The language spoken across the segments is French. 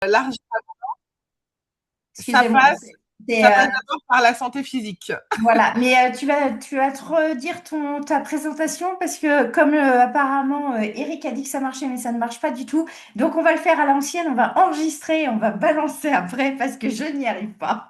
L'argent, ça Excusez-moi. passe, C'est, ça passe d'abord par la santé physique. voilà. Mais tu vas te redire ta présentation parce que comme apparemment Eric a dit que ça marchait, mais ça ne marche pas du tout. Donc on va le faire à l'ancienne. On va enregistrer, on va balancer après parce que je n'y arrive pas.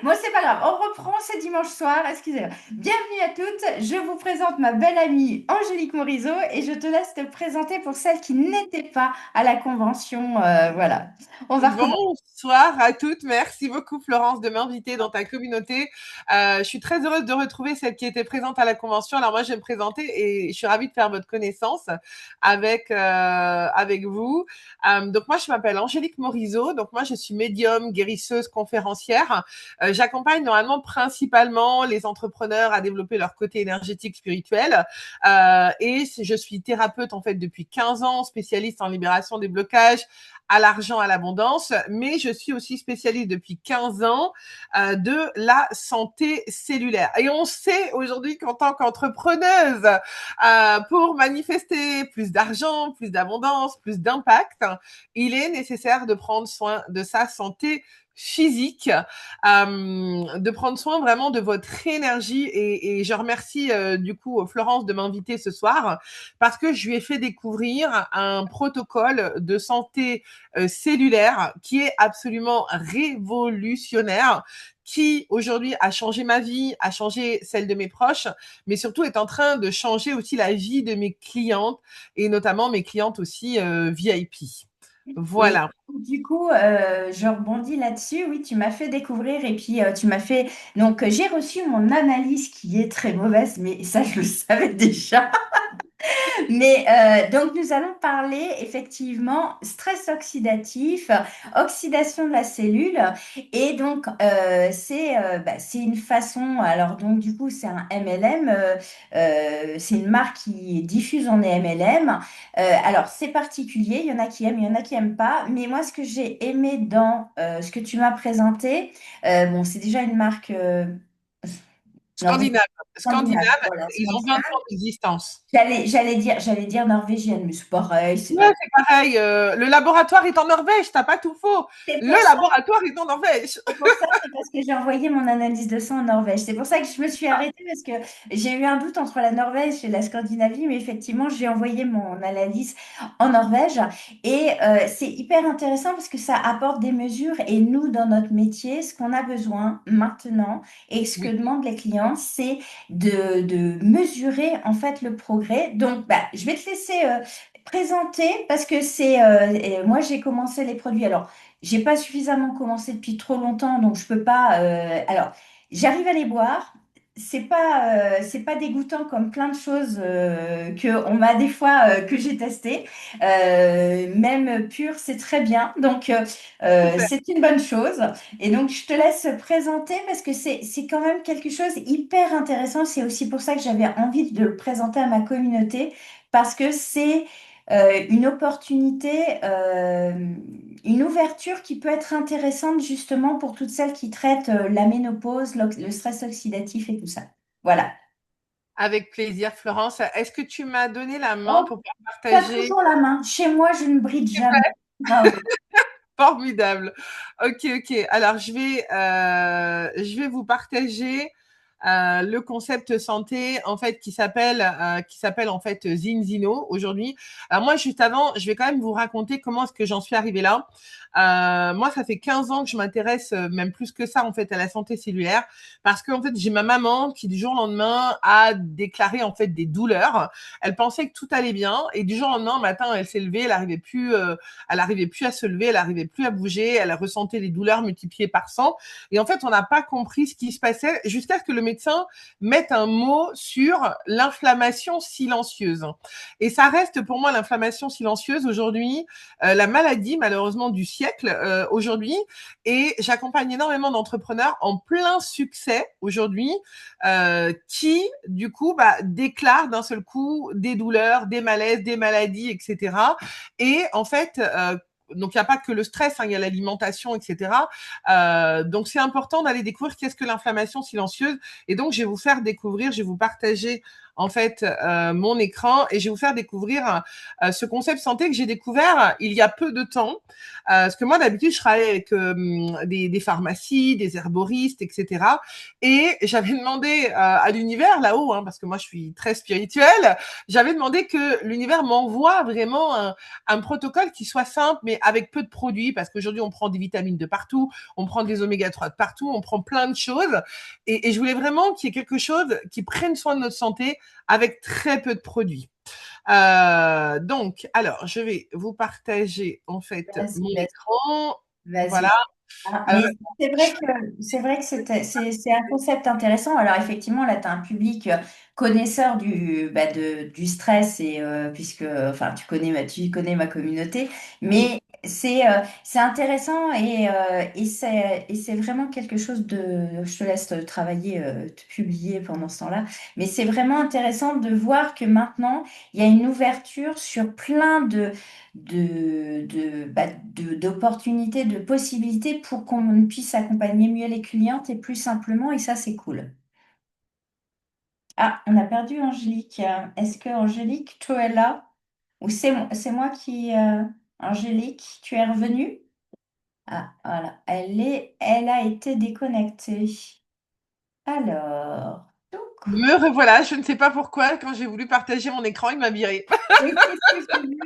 Bon, c'est pas grave, on reprend, c'est dimanche soir, excusez-moi. Bienvenue à toutes, je vous présente ma belle amie Angélique Morizot et je te laisse te présenter pour celles qui n'étaient pas à la convention. Voilà, on va recommencer. Bonsoir à toutes. Merci beaucoup, Florence, de m'inviter dans ta communauté. Je suis très heureuse de retrouver celle qui était présente à la convention. Alors moi, je vais me présenter et je suis ravie de faire votre connaissance avec vous. Donc moi, je m'appelle Angélique Morizot. Donc moi, je suis médium, guérisseuse, conférencière. J'accompagne normalement principalement les entrepreneurs à développer leur côté énergétique spirituel. Et je suis thérapeute en fait depuis 15 ans, spécialiste en libération des blocages à l'argent, à l'abondance, mais je suis aussi spécialiste depuis 15 ans de la santé cellulaire. Et on sait aujourd'hui qu'en tant qu'entrepreneuse, pour manifester plus d'argent, plus d'abondance, plus d'impact, il est nécessaire de prendre soin de sa santé physique, de prendre soin vraiment de votre énergie et je remercie du coup Florence de m'inviter ce soir parce que je lui ai fait découvrir un protocole de santé cellulaire qui est absolument révolutionnaire, qui aujourd'hui a changé ma vie, a changé celle de mes proches, mais surtout est en train de changer aussi la vie de mes clientes et notamment mes clientes aussi VIP. Et Voilà. du coup, je rebondis là-dessus. Oui, tu m'as fait découvrir et puis tu m'as fait... Donc, j'ai reçu mon analyse qui est très mauvaise, mais ça, je le savais déjà. Mais donc nous allons parler effectivement stress oxydatif, oxydation de la cellule et donc c'est une façon alors donc du coup c'est un MLM c'est une marque qui diffuse en MLM. Alors c'est particulier, il y en a qui aiment, il y en a qui aiment pas, mais moi ce que j'ai aimé dans ce que tu m'as présenté, bon c'est déjà une marque norvégienne, Scandinave. scandinave, Scandinave, voilà, ils ont 20 ans d'existence. J'allais dire norvégienne, mais c'est pareil. Ouais, c'est pareil. Le laboratoire est en Norvège, t'as pas tout faux. C'est Le pour ça, laboratoire est en Norvège. c'est pour ça, c'est parce que j'ai envoyé mon analyse de sang en Norvège. C'est pour ça que je me suis arrêtée parce que j'ai eu un doute entre la Norvège et la Scandinavie, mais effectivement, j'ai envoyé mon analyse en Norvège et c'est hyper intéressant parce que ça apporte des mesures et nous, dans notre métier, ce qu'on a besoin maintenant et ce que Oui. demandent les clients, c'est de mesurer en fait le progrès. Donc, bah, je vais te laisser présenter parce que et moi, j'ai commencé les produits. Alors, j'ai pas suffisamment commencé depuis trop longtemps, donc je peux pas. Alors, j'arrive à les boire. C'est pas dégoûtant comme plein de choses que on m'a des fois que j'ai testé. Même pur, c'est très bien. Donc, Super. c'est une bonne chose. Et donc, je te laisse présenter parce que c'est quand même quelque chose hyper intéressant. C'est aussi pour ça que j'avais envie de le présenter à ma communauté parce que c'est une opportunité, une ouverture qui peut être intéressante justement pour toutes celles qui traitent la ménopause, le stress oxydatif et tout ça. Voilà. Avec plaisir, Florence. Est-ce que tu m'as donné la main Oh, pour pouvoir t'as partager? toujours la main. Chez moi, je ne bride jamais. Bravo. Formidable. Ok, ok. Alors, je vais vous partager le concept santé en fait qui s'appelle en fait Zinzino aujourd'hui. Alors moi, juste avant, je vais quand même vous raconter comment est-ce que j'en suis arrivée là. Moi, ça fait 15 ans que je m'intéresse, même plus que ça en fait, à la santé cellulaire, parce que en fait, j'ai ma maman qui du jour au lendemain a déclaré en fait des douleurs. Elle pensait que tout allait bien et du jour au lendemain, un matin, elle s'est levée, elle arrivait plus à se lever, elle arrivait plus à bouger, elle ressentait les douleurs multipliées par 100. Et en fait, on n'a pas compris ce qui se passait jusqu'à ce que le médecin mette un mot sur l'inflammation silencieuse. Et ça reste pour moi l'inflammation silencieuse aujourd'hui, la maladie malheureusement du siècle aujourd'hui. Et j'accompagne énormément d'entrepreneurs en plein succès aujourd'hui qui, du coup, déclarent d'un seul coup des douleurs, des malaises, des maladies, etc. Et en fait, donc il n'y a pas que le stress, hein, il y a l'alimentation, etc. Donc c'est important d'aller découvrir qu'est-ce que l'inflammation silencieuse. Et donc je vais vous faire découvrir, je vais vous partager en fait mon écran et je vais vous faire découvrir ce concept santé que j'ai découvert il y a peu de temps. Parce que moi, d'habitude, je travaille avec des pharmacies, des herboristes, etc. Et j'avais demandé à l'univers là-haut, hein, parce que moi, je suis très spirituelle, j'avais demandé que l'univers m'envoie vraiment un protocole qui soit simple, mais avec peu de produits, parce qu'aujourd'hui, on prend des vitamines de partout, on prend des oméga 3 de partout, on prend plein de choses. Et je voulais vraiment qu'il y ait quelque chose qui prenne soin de notre santé avec très peu de produits. Donc, alors, je vais vous partager en fait Vas-y, mon vas-y. écran. Voilà. Vas-y. Ah, Alors, mais c'est vrai que c'est un concept intéressant. Alors effectivement, là, tu as un public connaisseur du stress et puisque enfin tu connais ma communauté, oui. mais c'est intéressant et c'est vraiment quelque chose de. Je te laisse travailler, te publier pendant ce temps-là, mais c'est vraiment intéressant de voir que maintenant il y a une ouverture sur plein d'opportunités, de possibilités pour qu'on puisse accompagner mieux les clientes et plus simplement, et ça, c'est cool. Ah, on a perdu Angélique. Est-ce que Angélique, tu es là? Ou c'est moi qui... Angélique, tu es revenue? Ah, voilà. Elle a été déconnectée. Alors, donc, Me revoilà, je ne sais pas pourquoi, quand j'ai voulu partager mon écran, il m'a viré. oui, c'est ce que j'ai vu,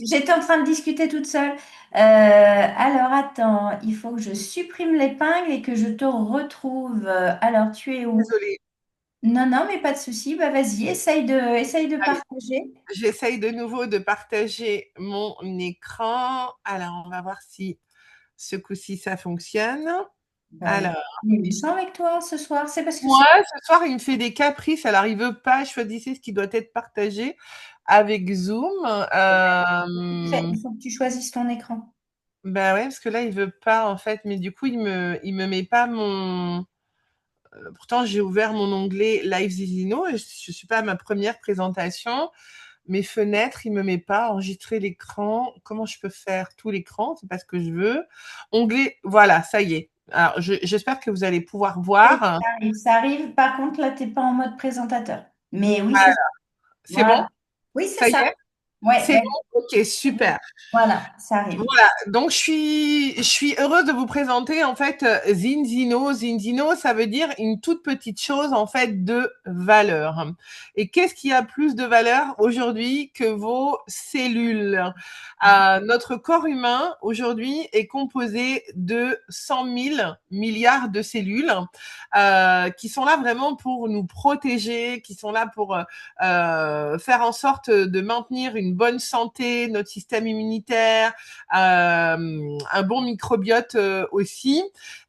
j'étais en train de discuter toute seule. Alors, attends, il faut que je supprime l'épingle et que je te retrouve. Alors, tu es où? Désolée. Non, non, mais pas de souci. Bah, vas-y, essaye de Allez, partager. j'essaye de nouveau de partager mon écran. Alors, on va voir si ce coup-ci, ça fonctionne. Bah, Alors, il est méchant avec toi ce soir. C'est parce que moi, c'est. ce soir, il me fait des caprices. Elle n'arrive pas à choisir ce qui doit être partagé avec Zoom. Il faut que tu choisisses ton écran. Ben ouais, parce que là, il veut pas, en fait. Mais du coup, il me met pas pourtant, j'ai ouvert mon onglet Live Zizino. Je suis pas à ma première présentation. Mes fenêtres, il me met pas enregistrer l'écran. Comment je peux faire tout l'écran? C'est pas ce que je veux. Onglet, voilà, ça y est. Alors, j'espère que vous allez pouvoir Oui, voir. ça arrive. Ça arrive. Par contre, là, tu n'es pas en mode présentateur. Mais oui, c'est Voilà. ça. C'est bon? Voilà. Oui, c'est Ça y ça. est? Ouais, C'est ouais. bon? Ok, super. Voilà, ça arrive. Voilà, donc je suis heureuse de vous présenter en fait Zinzino. Zinzino, ça veut dire une toute petite chose en fait de valeur. Et qu'est-ce qui a plus de valeur aujourd'hui que vos cellules? Notre corps humain aujourd'hui est composé de 100 000 milliards de cellules qui sont là vraiment pour nous protéger, qui sont là pour faire en sorte de maintenir une bonne santé, notre système immunitaire, un bon microbiote aussi.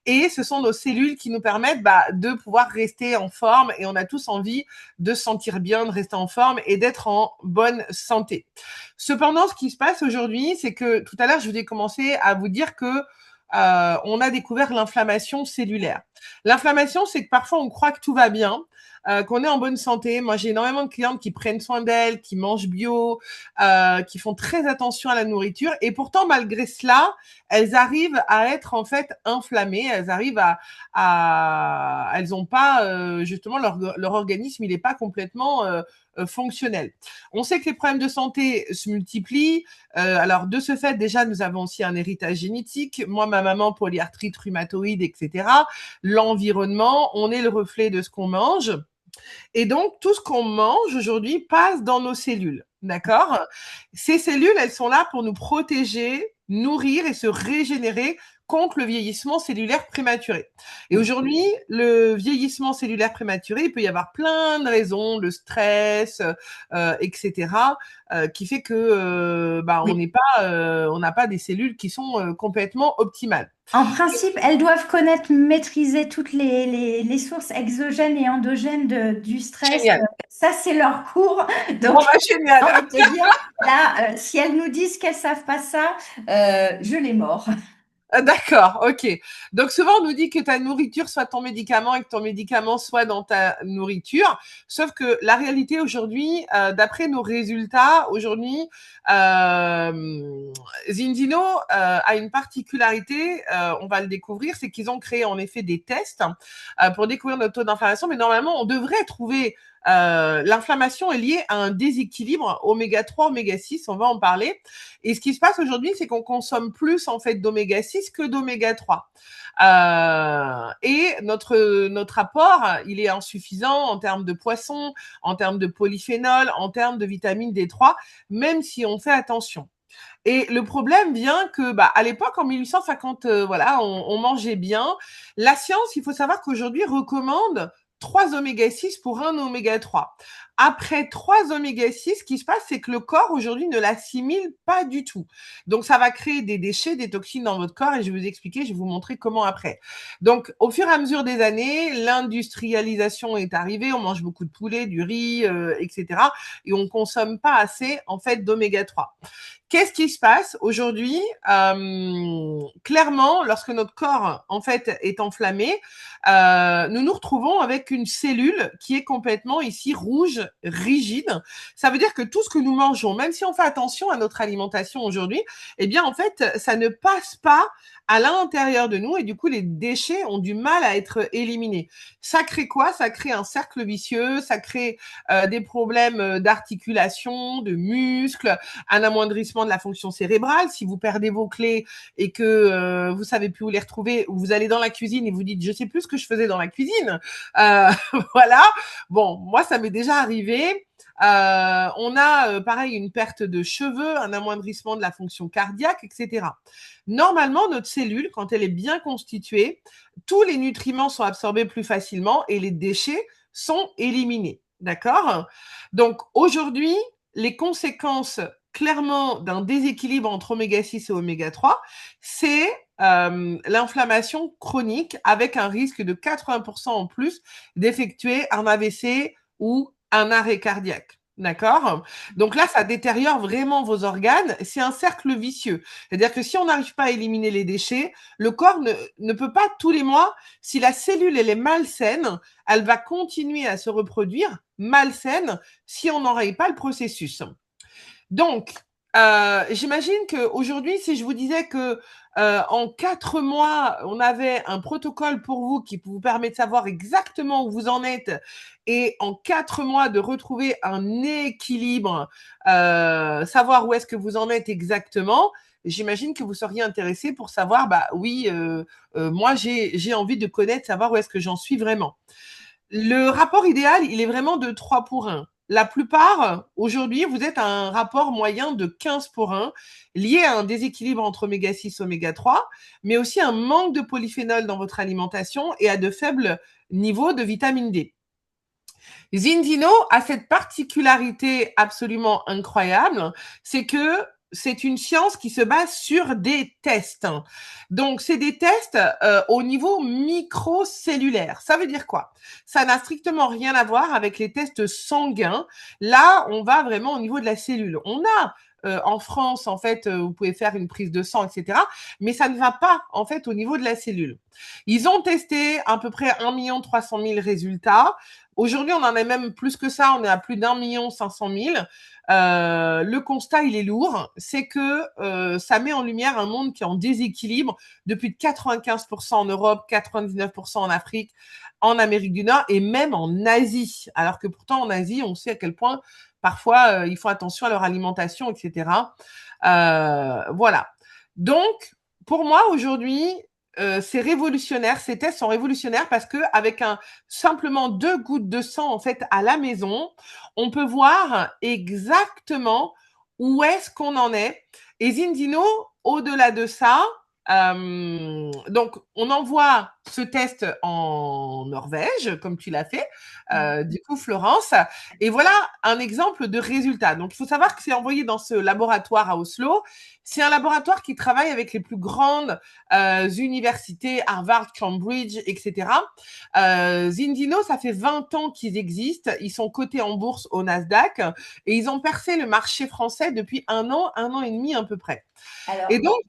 Et ce sont nos cellules qui nous permettent de pouvoir rester en forme et on a tous envie de se sentir bien, de rester en forme et d'être en bonne santé. Cependant, ce qui se passe aujourd'hui, c'est que tout à l'heure, je vous ai commencé à vous dire que on a découvert l'inflammation cellulaire. L'inflammation, c'est que parfois on croit que tout va bien, qu'on est en bonne santé. Moi, j'ai énormément de clientes qui prennent soin d'elles, qui mangent bio, qui font très attention à la nourriture. Et pourtant, malgré cela, elles arrivent à être en fait inflammées. Elles arrivent elles n'ont pas justement leur organisme, il n'est pas complètement fonctionnel. On sait que les problèmes de santé se multiplient. Alors de ce fait, déjà, nous avons aussi un héritage génétique. Moi, ma maman, polyarthrite rhumatoïde, etc. L'environnement, on est le reflet de ce qu'on mange. Et donc, tout ce qu'on mange aujourd'hui passe dans nos cellules. D'accord? Ces cellules, elles sont là pour nous protéger, nourrir et se régénérer contre le vieillissement cellulaire prématuré. Et aujourd'hui, le vieillissement cellulaire prématuré, il peut y avoir plein de raisons, le stress, etc., qui fait que Oui. on n'a pas des cellules qui sont complètement optimales. En principe, elles doivent connaître, maîtriser toutes les sources exogènes et endogènes du stress. Génial. Ça, c'est leur cours. Bon, Donc, génial. j'ai envie de te dire, là, si elles nous disent qu'elles savent pas ça, je les mords. Ah, d'accord, ok. Donc souvent on nous dit que ta nourriture soit ton médicament et que ton médicament soit dans ta nourriture. Sauf que la réalité aujourd'hui, d'après nos résultats aujourd'hui, Zinzino a une particularité, on va le découvrir, c'est qu'ils ont créé en effet des tests pour découvrir notre taux d'inflammation. Mais normalement on devrait trouver l'inflammation est liée à un déséquilibre oméga 3, oméga 6, on va en parler. Et ce qui se passe aujourd'hui, c'est qu'on consomme plus en fait d'oméga 6 que d'oméga 3. Et notre apport, il est insuffisant en termes de poissons, en termes de polyphénol, en termes de vitamine D3, même si on fait attention. Et le problème vient que, à l'époque, en 1850, voilà, on mangeait bien. La science, il faut savoir qu'aujourd'hui, recommande 3 oméga 6 pour un oméga 3. Après 3 oméga 6, ce qui se passe, c'est que le corps aujourd'hui ne l'assimile pas du tout. Donc, ça va créer des déchets, des toxines dans votre corps et je vais vous expliquer, je vais vous montrer comment après. Donc, au fur et à mesure des années, l'industrialisation est arrivée, on mange beaucoup de poulet, du riz, etc. Et on consomme pas assez, en fait, d'oméga 3. Qu'est-ce qui se passe aujourd'hui? Clairement, lorsque notre corps en fait est enflammé, nous nous retrouvons avec une cellule qui est complètement ici rouge, rigide. Ça veut dire que tout ce que nous mangeons, même si on fait attention à notre alimentation aujourd'hui, eh bien en fait, ça ne passe pas à l'intérieur de nous et du coup les déchets ont du mal à être éliminés. Ça crée quoi? Ça crée un cercle vicieux, ça crée des problèmes d'articulation, de muscles, un amoindrissement de la fonction cérébrale. Si vous perdez vos clés et que vous savez plus où les retrouver, ou vous allez dans la cuisine et vous dites je sais plus ce que je faisais dans la cuisine, voilà. Bon, moi ça m'est déjà arrivé. On a pareil une perte de cheveux, un amoindrissement de la fonction cardiaque, etc. Normalement, notre cellule, quand elle est bien constituée, tous les nutriments sont absorbés plus facilement et les déchets sont éliminés. D'accord? Donc aujourd'hui, les conséquences clairement d'un déséquilibre entre oméga 6 et oméga 3, c'est l'inflammation chronique avec un risque de 80% en plus d'effectuer un AVC ou un arrêt cardiaque. D'accord? Donc là, ça détériore vraiment vos organes. C'est un cercle vicieux. C'est-à-dire que si on n'arrive pas à éliminer les déchets, le corps ne peut pas tous les mois, si la cellule elle est malsaine, elle va continuer à se reproduire malsaine si on n'enraye pas le processus. Donc, j'imagine qu'aujourd'hui, si je vous disais que en 4 mois, on avait un protocole pour vous qui vous permet de savoir exactement où vous en êtes et en 4 mois de retrouver un équilibre, savoir où est-ce que vous en êtes exactement, j'imagine que vous seriez intéressé pour savoir, oui, moi j'ai envie de connaître, savoir où est-ce que j'en suis vraiment. Le rapport idéal, il est vraiment de 3 pour 1. La plupart, aujourd'hui, vous êtes à un rapport moyen de 15 pour 1, lié à un déséquilibre entre oméga 6 et oméga 3, mais aussi un manque de polyphénol dans votre alimentation et à de faibles niveaux de vitamine D. Zinzino a cette particularité absolument incroyable, c'est que c'est une science qui se base sur des tests. Donc, c'est des tests au niveau microcellulaire. Ça veut dire quoi? Ça n'a strictement rien à voir avec les tests sanguins. Là, on va vraiment au niveau de la cellule. On a en France, en fait, vous pouvez faire une prise de sang, etc. Mais ça ne va pas, en fait, au niveau de la cellule. Ils ont testé à peu près 1 300 000 résultats. Aujourd'hui, on en est même plus que ça. On est à plus d'1 500 000. Le constat, il est lourd. C'est que ça met en lumière un monde qui est en déséquilibre depuis 95% en Europe, 99% en Afrique, en Amérique du Nord et même en Asie. Alors que pourtant, en Asie, on sait à quel point parfois ils font attention à leur alimentation, etc. Voilà. Donc, pour moi, aujourd'hui, c'est révolutionnaire. Ces tests sont révolutionnaires parce que avec simplement 2 gouttes de sang en fait à la maison, on peut voir exactement où est-ce qu'on en est. Et Zinzino, au-delà de ça, donc on envoie ce test en Norvège, comme tu l'as fait, du coup Florence, et voilà un exemple de résultat. Donc il faut savoir que c'est envoyé dans ce laboratoire à Oslo. C'est un laboratoire qui travaille avec les plus grandes universités, Harvard, Cambridge, etc. Zinzino, ça fait 20 ans qu'ils existent. Ils sont cotés en bourse au Nasdaq et ils ont percé le marché français depuis un an et demi à peu près. Alors, Et donc,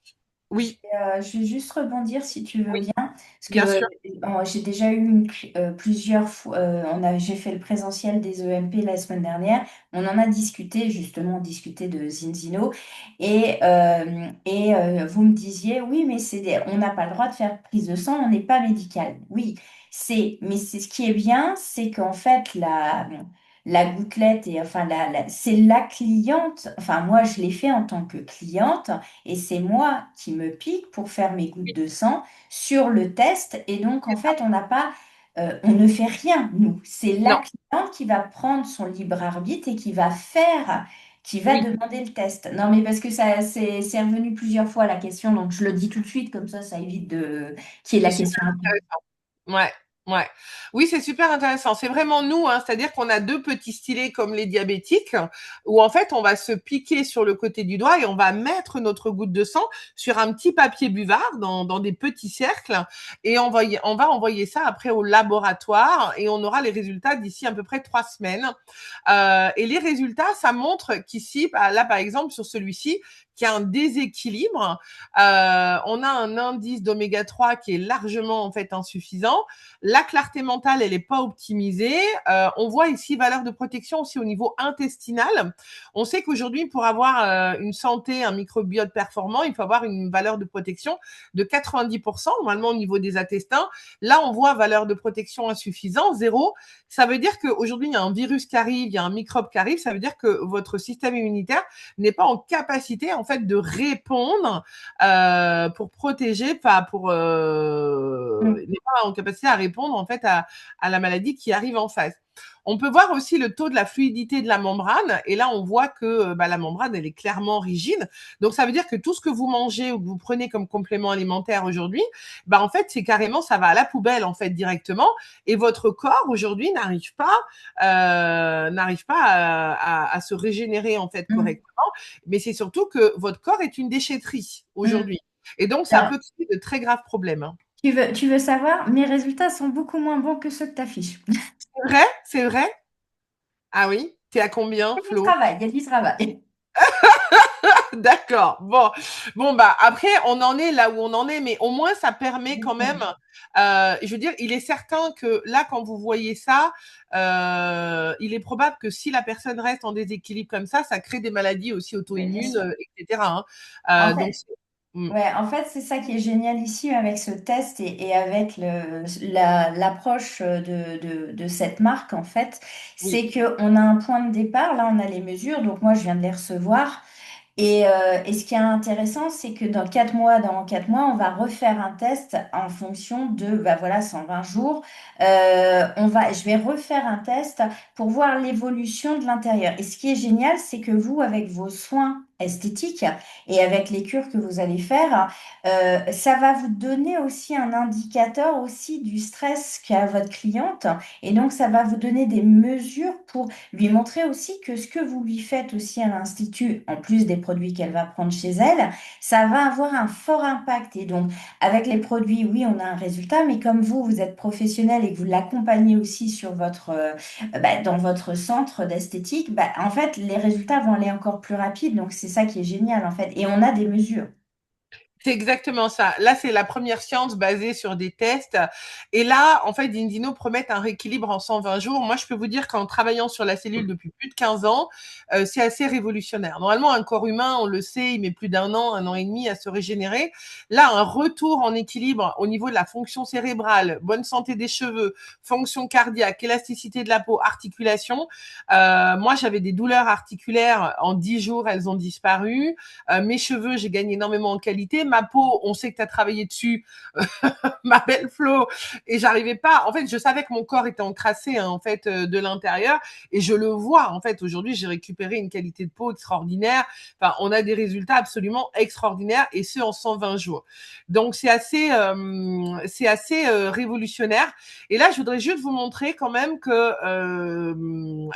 Oui, Je vais juste rebondir si tu veux oui, bien, parce que bien sûr. j'ai déjà eu plusieurs fois, j'ai fait le présentiel des EMP la semaine dernière, on en a discuté, justement, on discutait de Zinzino, vous me disiez, oui, mais on n'a pas le droit de faire prise de sang, on n'est pas médical. Oui, mais c'est ce qui est bien, c'est qu'en fait, la gouttelette, et enfin, c'est la cliente, enfin, moi, je l'ai fait en tant que cliente. Et c'est moi qui me pique pour faire mes gouttes de sang sur le test. Et donc, en fait, on ne fait rien, nous. C'est la Non, cliente qui va prendre son libre arbitre et qui va oui, demander le test. Non, mais parce que c'est revenu plusieurs fois la question, donc je le dis tout de suite, comme ça évite qu'il y ait c'est la super question après. intéressant. Ouais, ouais. Oui, c'est super intéressant. C'est vraiment nous, hein, c'est-à-dire qu'on a deux petits stylets comme les diabétiques, où en fait, on va se piquer sur le côté du doigt et on va mettre notre goutte de sang sur un petit papier buvard dans des petits cercles et on va envoyer ça après au laboratoire et on aura les résultats d'ici à peu près 3 semaines. Et les résultats, ça montre qu'ici, bah, là, par exemple, sur celui-ci, qu'il y a un déséquilibre. On a un indice d'oméga 3 qui est largement en fait insuffisant. La clarté mentale, elle n'est pas optimisée. On voit ici valeur de protection aussi au niveau intestinal. On sait qu'aujourd'hui, pour avoir une santé, un microbiote performant, il faut avoir une valeur de protection de 90%, normalement au niveau des intestins. Là, on voit valeur de protection insuffisante, zéro. Ça veut dire qu'aujourd'hui, il y a un virus qui arrive, il y a un microbe qui arrive. Ça veut dire que votre système immunitaire n'est pas en capacité en fait de répondre pour protéger, pas pour n'est pas en capacité à répondre en fait à la maladie qui arrive en face. On peut voir aussi le taux de la fluidité de la membrane et là on voit que bah, la membrane elle est clairement rigide. Donc ça veut dire que tout ce que vous mangez ou que vous prenez comme complément alimentaire aujourd'hui, bah en fait c'est carrément ça va à la poubelle en fait directement et votre corps aujourd'hui n'arrive pas à se régénérer en fait Mm. correctement. Mais c'est surtout que votre corps est une déchetterie Mm. aujourd'hui. Et donc, ça Alors, peut créer de très graves problèmes, hein. tu veux savoir, mes résultats sont beaucoup moins bons que ceux que tu affiches. C'est vrai? C'est vrai? Ah oui? T'es à Il combien, y a du Flo? travail, il y a du travail. D'accord. Bon, bah après, on en est là où on en est, mais au moins ça permet quand même. Je veux dire, il est certain que là, quand vous voyez ça, il est probable que si la personne reste en déséquilibre comme ça crée des maladies aussi Mais bien auto-immunes, sûr. etc., En hein. Donc, fait, mm, ouais, en fait, c'est ça qui est génial ici avec ce test et avec l'approche de cette marque, en fait, oui, c'est qu'on a un point de départ. Là, on a les mesures, donc moi, je viens de les recevoir. Et ce qui est intéressant, c'est que dans 4 mois, on va refaire un test en fonction de, bah voilà, 120 jours. Je vais refaire un test pour voir l'évolution de l'intérieur. Et ce qui est génial, c'est que vous, avec vos soins esthétiques et avec les cures que vous allez faire, ça va vous donner aussi un indicateur aussi du stress qu'a votre cliente. Et donc, ça va vous donner des mesures pour lui montrer aussi que ce que vous lui faites aussi à l'Institut, en plus des produits qu'elle va prendre chez elle, ça va avoir un fort impact. Et donc, avec les produits, oui, on a un résultat, mais comme vous êtes professionnel et que vous l'accompagnez aussi dans votre centre d'esthétique, bah, en fait, les résultats vont aller encore plus rapide. Donc, c'est ça qui est génial, en fait. Et on a des mesures. c'est exactement ça. Là, c'est la première science basée sur des tests. Et là, en fait, Indino promet un rééquilibre en 120 jours. Moi, je peux vous dire qu'en travaillant sur la cellule depuis plus de 15 ans, c'est assez révolutionnaire. Normalement, un corps humain, on le sait, il met plus un an et demi à se régénérer. Là, un retour en équilibre au niveau de la fonction cérébrale, bonne santé des cheveux, fonction cardiaque, élasticité de la peau, articulation. Moi, j'avais des douleurs articulaires. En 10 jours, elles ont disparu. Mes cheveux, j'ai gagné énormément en qualité. Ma peau, on sait que tu as travaillé dessus, ma belle Flo, et j'arrivais pas. En fait, je savais que mon corps était encrassé hein, en fait de l'intérieur, et je le vois. En fait, aujourd'hui, j'ai récupéré une qualité de peau extraordinaire. Enfin, on a des résultats absolument extraordinaires, et ce en 120 jours. Donc, c'est assez révolutionnaire. Et là, je voudrais juste vous montrer quand même que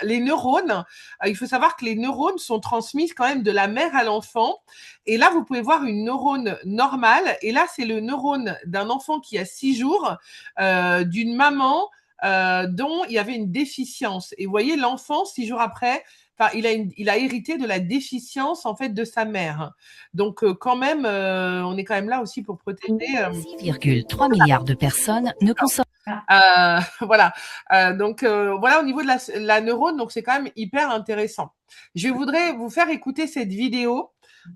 les neurones, il faut savoir que les neurones sont transmises quand même de la mère à l'enfant. Et là, vous pouvez voir une neurone normale. Et là, c'est le neurone d'un enfant qui a 6 jours, d'une maman dont il y avait une déficience. Et vous voyez, l'enfant, 6 jours après, enfin, il a hérité de la déficience en fait de sa mère. Donc quand même, on est quand même là aussi pour protéger. 6,3 milliards de personnes ne consomment. Voilà. Donc voilà au niveau de la neurone, donc c'est quand même hyper intéressant. Je voudrais vous faire écouter cette vidéo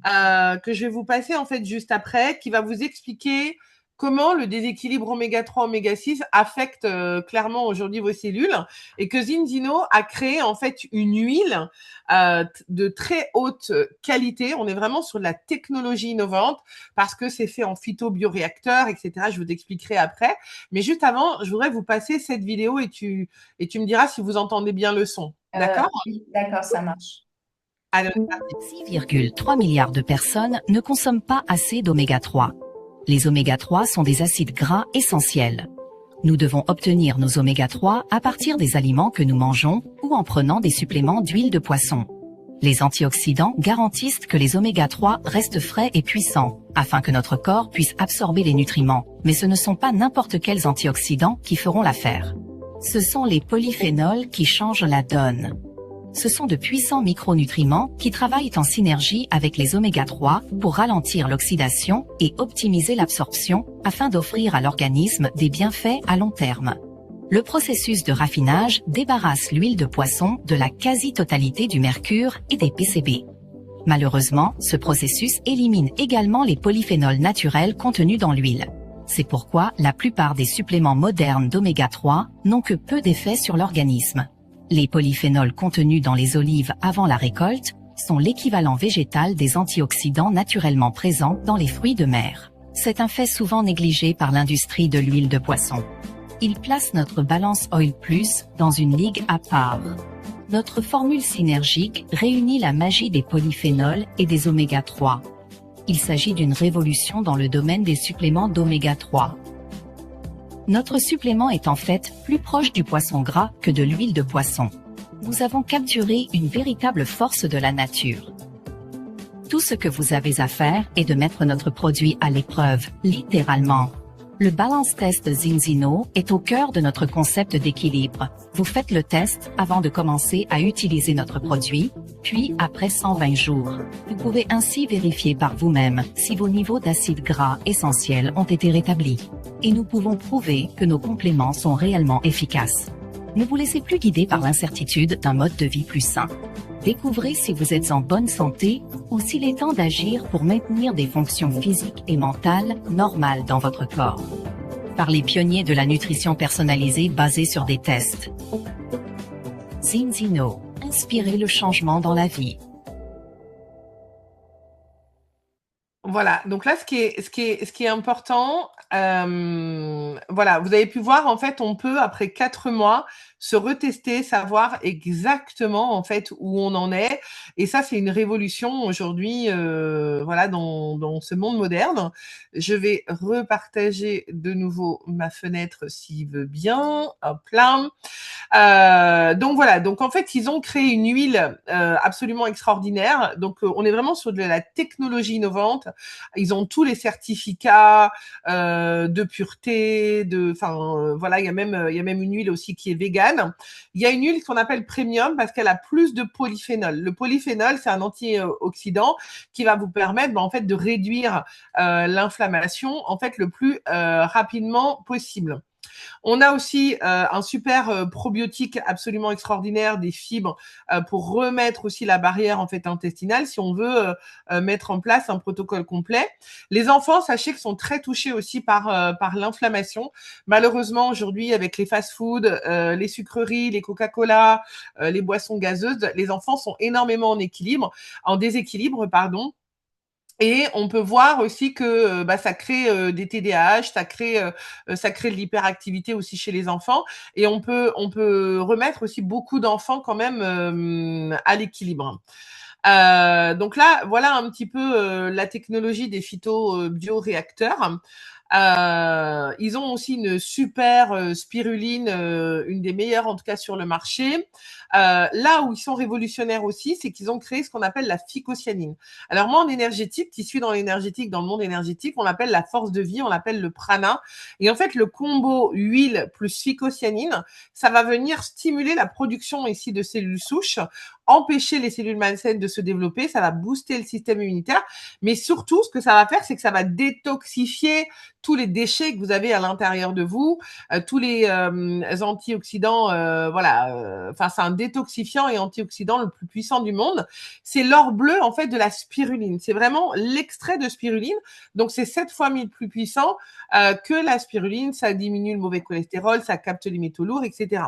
que je vais vous passer en fait juste après, qui va vous expliquer comment le déséquilibre oméga 3, oméga 6 affecte clairement aujourd'hui vos cellules, et que Zinzino a créé en fait une huile de très haute qualité. On est vraiment sur de la technologie innovante parce que c'est fait en phytobioréacteur, etc. Je vous expliquerai après. Mais juste avant, je voudrais vous passer cette vidéo et tu me diras si vous entendez bien le son. D'accord? Oui, d'accord, ça marche. Alors, 6,3 milliards de personnes ne consomment pas assez d'oméga 3. Les oméga 3 sont des acides gras essentiels. Nous devons obtenir nos oméga 3 à partir des aliments que nous mangeons ou en prenant des suppléments d'huile de poisson. Les antioxydants garantissent que les oméga 3 restent frais et puissants, afin que notre corps puisse absorber les nutriments. Mais ce ne sont pas n'importe quels antioxydants qui feront l'affaire. Ce sont les polyphénols qui changent la donne. Ce sont de puissants micronutriments qui travaillent en synergie avec les oméga 3 pour ralentir l'oxydation et optimiser l'absorption afin d'offrir à l'organisme des bienfaits à long terme. Le processus de raffinage débarrasse l'huile de poisson de la quasi-totalité du mercure et des PCB. Malheureusement, ce processus élimine également les polyphénols naturels contenus dans l'huile. C'est pourquoi la plupart des suppléments modernes d'oméga 3 n'ont que peu d'effet sur l'organisme. Les polyphénols contenus dans les olives avant la récolte sont l'équivalent végétal des antioxydants naturellement présents dans les fruits de mer. C'est un fait souvent négligé par l'industrie de l'huile de poisson. Il place notre Balance Oil Plus dans une ligue à part. Notre formule synergique réunit la magie des polyphénols et des oméga 3. Il s'agit d'une révolution dans le domaine des suppléments d'oméga 3. Notre supplément est en fait plus proche du poisson gras que de l'huile de poisson. Nous avons capturé une véritable force de la nature. Tout ce que vous avez à faire est de mettre notre produit à l'épreuve, littéralement. Le Balance Test Zinzino est au cœur de notre concept d'équilibre. Vous faites le test avant de commencer à utiliser notre produit, puis après 120 jours. Vous pouvez ainsi vérifier par vous-même si vos niveaux d'acides gras essentiels ont été rétablis. Et nous pouvons prouver que nos compléments sont réellement efficaces. Ne vous laissez plus guider par l'incertitude d'un mode de vie plus sain. Découvrez si vous êtes en bonne santé ou s'il est temps d'agir pour maintenir des fonctions physiques et mentales normales dans votre corps. Par les pionniers de la nutrition personnalisée basée sur des tests. Zinzino, inspirez le changement dans la vie. Voilà, donc là, ce qui est important, voilà, vous avez pu voir, en fait, on peut, après 4 mois, se retester, savoir exactement, en fait, où on en est. Et ça, c'est une révolution aujourd'hui, voilà, dans ce monde moderne. Je vais repartager de nouveau ma fenêtre s'il veut bien. Hop là. Donc voilà, donc en fait, ils ont créé une huile absolument extraordinaire. Donc on est vraiment sur de la technologie innovante. Ils ont tous les certificats de pureté, voilà, il y a même une huile aussi qui est végane. Il y a une huile qu'on appelle premium parce qu'elle a plus de polyphénol. Le polyphénol, c'est un antioxydant qui va vous permettre en fait de réduire l'inflammation en fait le plus rapidement possible. On a aussi un super probiotique absolument extraordinaire, des fibres pour remettre aussi la barrière en fait intestinale si on veut mettre en place un protocole complet. Les enfants, sachez qu'ils sont très touchés aussi par l'inflammation. Malheureusement, aujourd'hui, avec les fast-foods, les sucreries, les Coca-Cola, les boissons gazeuses, les enfants sont énormément en déséquilibre, pardon. Et on peut voir aussi que ça crée des TDAH, ça crée de l'hyperactivité aussi chez les enfants. Et on peut remettre aussi beaucoup d'enfants quand même à l'équilibre. Donc là, voilà un petit peu la technologie des phytobioréacteurs. Ils ont aussi une super spiruline, une des meilleures en tout cas sur le marché. Là où ils sont révolutionnaires aussi, c'est qu'ils ont créé ce qu'on appelle la phycocyanine. Alors moi, en énergétique, qui suis dans l'énergétique, dans le monde énergétique, on l'appelle la force de vie, on l'appelle le prana. Et en fait, le combo huile plus phycocyanine, ça va venir stimuler la production ici de cellules souches empêcher les cellules malsaines de se développer, ça va booster le système immunitaire, mais surtout, ce que ça va faire, c'est que ça va détoxifier tous les déchets que vous avez à l'intérieur de vous, tous les antioxydants, voilà, enfin c'est un détoxifiant et antioxydant le plus puissant du monde. C'est l'or bleu en fait de la spiruline. C'est vraiment l'extrait de spiruline, donc c'est 7 fois 1000 plus puissant que la spiruline. Ça diminue le mauvais cholestérol, ça capte les métaux lourds, etc.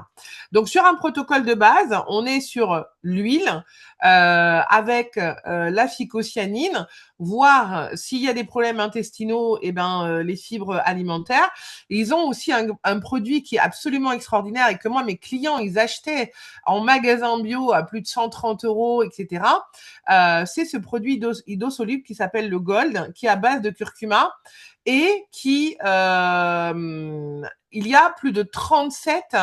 Donc sur un protocole de base, on est sur l'huile avec la phycocyanine, voir s'il y a des problèmes intestinaux, et ben les fibres alimentaires. Et ils ont aussi un produit qui est absolument extraordinaire et que moi mes clients ils achetaient en magasin bio à plus de 130 euros, etc. C'est ce produit hydrosoluble qui s'appelle le Gold, qui est à base de curcuma et qui il y a plus de 37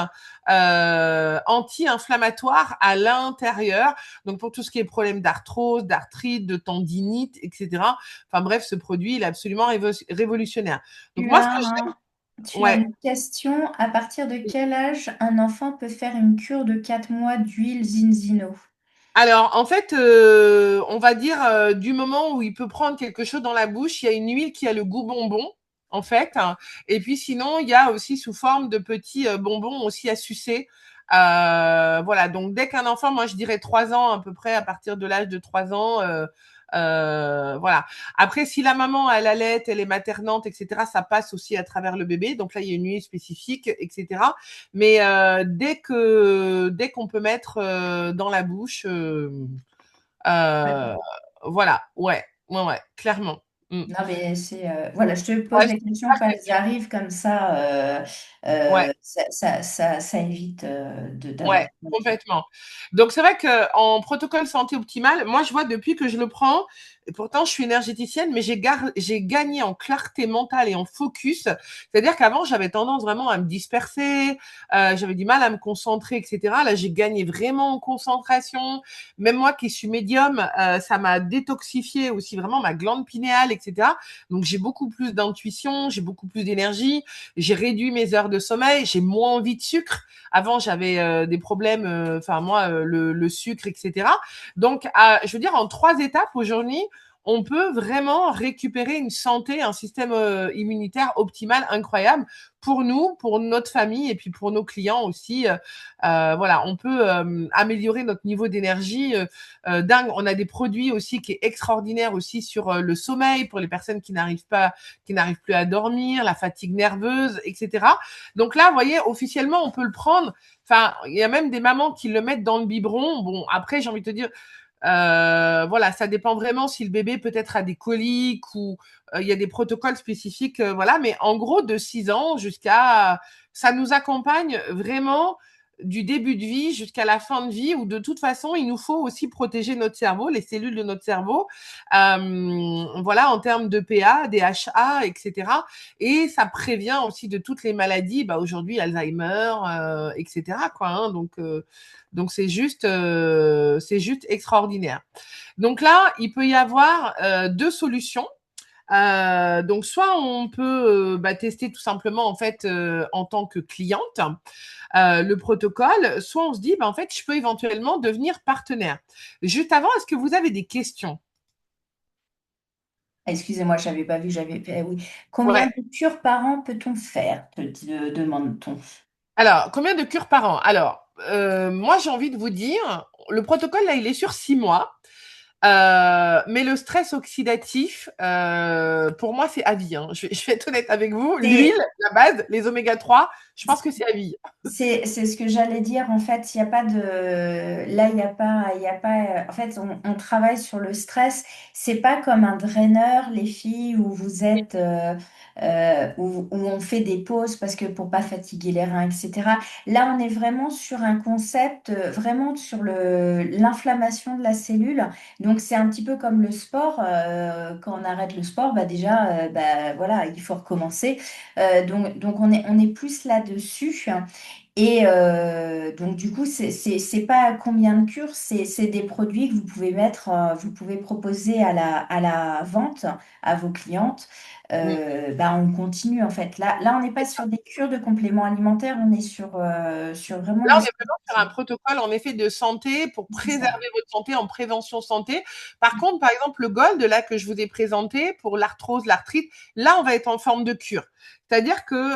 anti-inflammatoires à l'intérieur. Donc pour tout ce qui est problème d'arthrose, d'arthrite, de tendinite, etc. Enfin bref, ce produit il est absolument révolutionnaire. Donc Tu moi ce as, que tu as ouais. une question. À partir de quel âge un enfant peut faire une cure de 4 mois d'huile Zinzino? Alors, en fait, on va dire du moment où il peut prendre quelque chose dans la bouche, il y a une huile qui a le goût bonbon, en fait. Et puis sinon, il y a aussi sous forme de petits bonbons aussi à sucer. Voilà, donc dès qu'un enfant, moi je dirais 3 ans à peu près, à partir de l'âge de 3 ans, voilà. Après, si la maman elle allait, elle est maternante, etc., ça passe aussi à travers le bébé. Donc là, il y a une huile spécifique, etc. Mais dès qu'on peut mettre dans la bouche, euh, voilà, ouais, clairement. Mm. Non, mais voilà, je te pose Ouais, la question quand elles arrivent comme ça, ouais. ça évite d'avoir. Ouais, complètement. Donc c'est vrai que en protocole santé optimale, moi je vois depuis que je le prends, et pourtant je suis énergéticienne, mais j'ai gagné en clarté mentale et en focus. C'est-à-dire qu'avant j'avais tendance vraiment à me disperser, j'avais du mal à me concentrer, etc. Là j'ai gagné vraiment en concentration. Même moi qui suis médium, ça m'a détoxifié aussi vraiment ma glande pinéale, etc. Donc j'ai beaucoup plus d'intuition, j'ai beaucoup plus d'énergie, j'ai réduit mes heures de sommeil, j'ai moins envie de sucre. Avant, j'avais des problèmes, enfin moi, le sucre, etc. Donc, je veux dire, en 3 étapes aujourd'hui, on peut vraiment récupérer une santé, un système immunitaire optimal incroyable pour nous, pour notre famille et puis pour nos clients aussi. Voilà, on peut améliorer notre niveau d'énergie dingue. On a des produits aussi qui est extraordinaire aussi sur le sommeil pour les personnes qui n'arrivent plus à dormir, la fatigue nerveuse, etc. Donc là, vous voyez, officiellement, on peut le prendre. Enfin, il y a même des mamans qui le mettent dans le biberon. Bon, après, j'ai envie de te dire, voilà, ça dépend vraiment si le bébé peut-être a des coliques ou il y a des protocoles spécifiques, voilà. Mais en gros, de 6 ans jusqu'à, ça nous accompagne vraiment du début de vie jusqu'à la fin de vie, où de toute façon, il nous faut aussi protéger notre cerveau, les cellules de notre cerveau, voilà, en termes de PA, DHA, etc. Et ça prévient aussi de toutes les maladies, bah aujourd'hui Alzheimer, etc. Quoi, hein, donc c'est juste extraordinaire. Donc là, il peut y avoir 2 solutions. Donc soit on peut tester tout simplement en fait en tant que cliente le protocole, soit on se dit en fait je peux éventuellement devenir partenaire. Juste avant, est-ce que vous avez des questions? Excusez-moi, je n'avais pas vu, oui. Combien Ouais. de cures par an peut-on faire, demande-t-on. Alors, combien de cures par an? Alors, moi j'ai envie de vous dire, le protocole là il est sur 6 mois. Mais le stress oxydatif, pour moi, c'est à vie. Hein. Je vais être honnête avec vous. L'huile, C'est la base, les oméga 3, je pense que c'est à vie. c'est ce que j'allais dire. En fait, il n'y a pas de. Là, il y a pas. En fait, on travaille sur le stress. C'est pas comme un draineur, les filles, où vous êtes. Où on fait des pauses parce que pour pas fatiguer les reins, etc. Là, on est vraiment sur un concept, vraiment sur l'inflammation de la cellule. Donc, c'est un petit peu comme le sport. Quand on arrête le sport, bah déjà, voilà, il faut recommencer. Donc on est plus là-dessus. Et donc, du coup, c'est pas combien de cures, c'est des produits que vous pouvez mettre, vous pouvez proposer à la vente à vos clientes. Mm. Bah, on continue en fait. Là, on n'est pas sur des cures de compléments alimentaires, on est sur vraiment Là, du on est vraiment sur un sportif. protocole, en effet, de santé pour C'est ça. préserver votre santé en prévention santé. Par contre, par exemple, le Gold, là, que je vous ai présenté pour l'arthrose, l'arthrite, là, on va être en forme de cure. C'est-à-dire que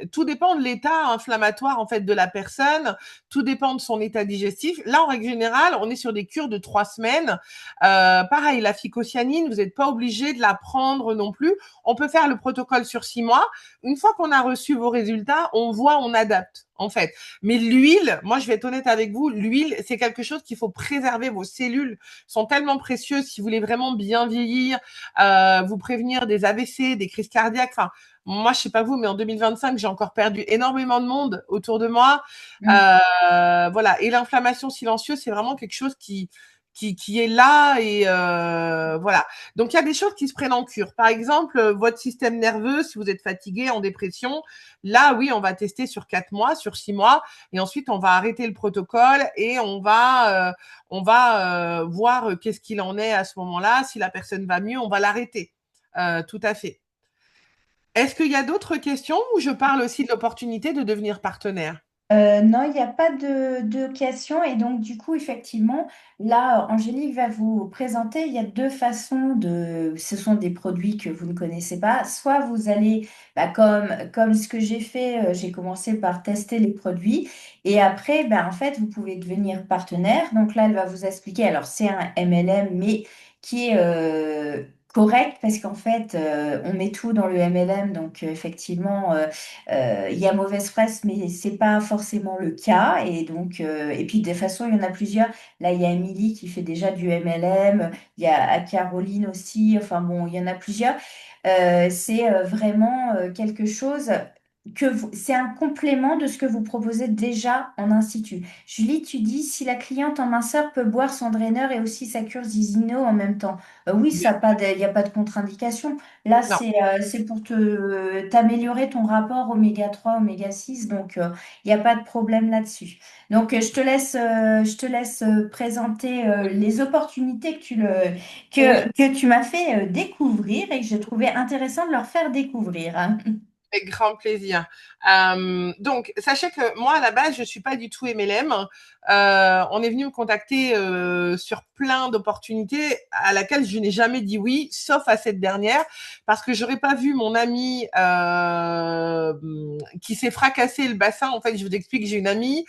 tout dépend de l'état inflammatoire, en fait, de la personne. Tout dépend de son état digestif. Là, en règle générale, on est sur des cures de 3 semaines. Pareil, la phycocyanine, vous n'êtes pas obligé de la prendre non plus. On peut faire le protocole sur 6 mois. Une fois qu'on a reçu vos résultats, on voit, on adapte, en fait. Mais l'huile, moi, je vais être honnête avec vous, l'huile, c'est quelque chose qu'il faut préserver. Vos cellules sont tellement précieuses si vous voulez vraiment bien vieillir, vous prévenir des AVC, des crises cardiaques. Enfin, moi, je sais pas vous, mais en 2025, j'ai encore perdu énormément de monde autour de moi. Mm. Voilà. Et l'inflammation silencieuse, c'est vraiment quelque chose qui est là et voilà. Donc il y a des choses qui se prennent en cure. Par exemple, votre système nerveux, si vous êtes fatigué, en dépression, là oui, on va tester sur 4 mois, sur 6 mois, et ensuite on va arrêter le protocole et on va voir qu'est-ce qu'il en est à ce moment-là. Si la personne va mieux, on va l'arrêter. Tout à fait. Est-ce qu'il y a d'autres questions ou je parle aussi de l'opportunité de devenir partenaire? Non, il n'y a pas de question. Et donc, du coup, effectivement, là, Angélique va vous présenter. Il y a deux façons de. Ce sont des produits que vous ne connaissez pas. Soit vous allez, bah, comme ce que j'ai fait, j'ai commencé par tester les produits. Et après, bah, en fait, vous pouvez devenir partenaire. Donc là, elle va vous expliquer. Alors, c'est un MLM, mais qui est correct parce qu'en fait, on met tout dans le MLM. Donc, effectivement. Il y a mauvaise presse, mais c'est pas forcément le cas. Et donc, et puis de toute façon, il y en a plusieurs. Là, il y a Émilie qui fait déjà du MLM. Il y a Caroline aussi. Enfin bon, il y en a plusieurs. C'est vraiment quelque chose c'est un complément de ce que vous proposez déjà en institut. Julie, tu dis si la cliente en minceur peut boire son draineur et aussi sa cure Zizino en même temps. Oui, Bien. il n'y a pas de contre-indication. Là, Non. c'est pour t'améliorer ton rapport oméga 3 oméga 6 donc il n'y a pas de problème là-dessus. Donc, je te laisse présenter les opportunités Oui. que tu m'as fait découvrir et que j'ai trouvé intéressant de leur faire découvrir, hein. Avec grand plaisir. Donc, sachez que moi, à la base, je suis pas du tout MLM. On est venu me contacter sur plein d'opportunités à laquelle je n'ai jamais dit oui, sauf à cette dernière, parce que j'aurais pas vu mon ami qui s'est fracassé le bassin. En fait, je vous explique, j'ai une amie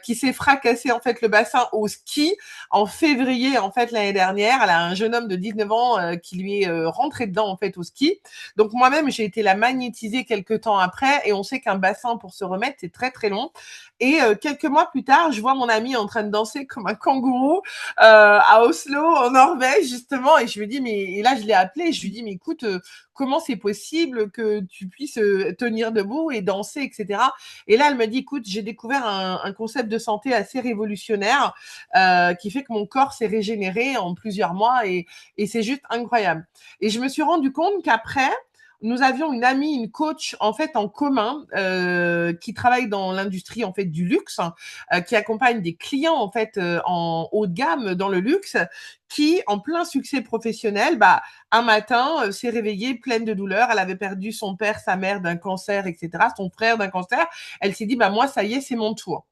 qui s'est fracassé en fait le bassin au ski en février en fait l'année dernière. Elle a un jeune homme de 19 ans qui lui est rentré dedans en fait au ski. Donc moi-même, j'ai été la magnétiser quelques temps après et on sait qu'un bassin pour se remettre, c'est très très long. Et quelques mois plus tard, je vois mon ami en train de danser comme un kangourou à Oslo, en Norvège, justement. Et je lui dis, mais et là, je l'ai appelé. Je lui dis, mais écoute, comment c'est possible que tu puisses tenir debout et danser, etc. Et là, elle me dit, écoute, j'ai découvert un concept de santé assez révolutionnaire qui fait que mon corps s'est régénéré en plusieurs mois et c'est juste incroyable. Et je me suis rendu compte qu'après, nous avions une amie, une coach en fait en commun qui travaille dans l'industrie en fait du luxe, qui accompagne des clients en fait en haut de gamme dans le luxe, qui en plein succès professionnel, bah un matin s'est réveillée pleine de douleur. Elle avait perdu son père, sa mère d'un cancer, etc. Son frère d'un cancer. Elle s'est dit bah moi ça y est c'est mon tour.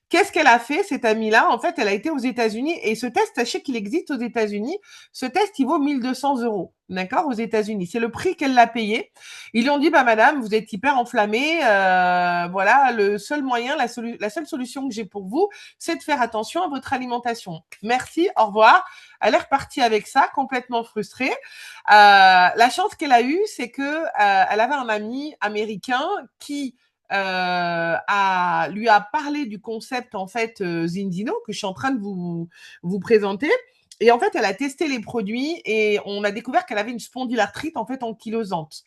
Qu'est-ce qu'elle a fait, cette amie-là? En fait, elle a été aux États-Unis et ce test, sachez qu'il existe aux États-Unis. Ce test, il vaut 1 200 €, d'accord, aux États-Unis. C'est le prix qu'elle l'a payé. Ils lui ont dit, bah, madame, vous êtes hyper enflammée. Voilà, le seul moyen, la seule solution que j'ai pour vous, c'est de faire attention à votre alimentation. Merci, au revoir. Elle est repartie avec ça, complètement frustrée. La chance qu'elle a eue, c'est que elle avait un ami américain qui lui a parlé du concept en fait Zinzino que je suis en train de vous présenter. Et en fait, elle a testé les produits et on a découvert qu'elle avait une spondylarthrite en fait ankylosante.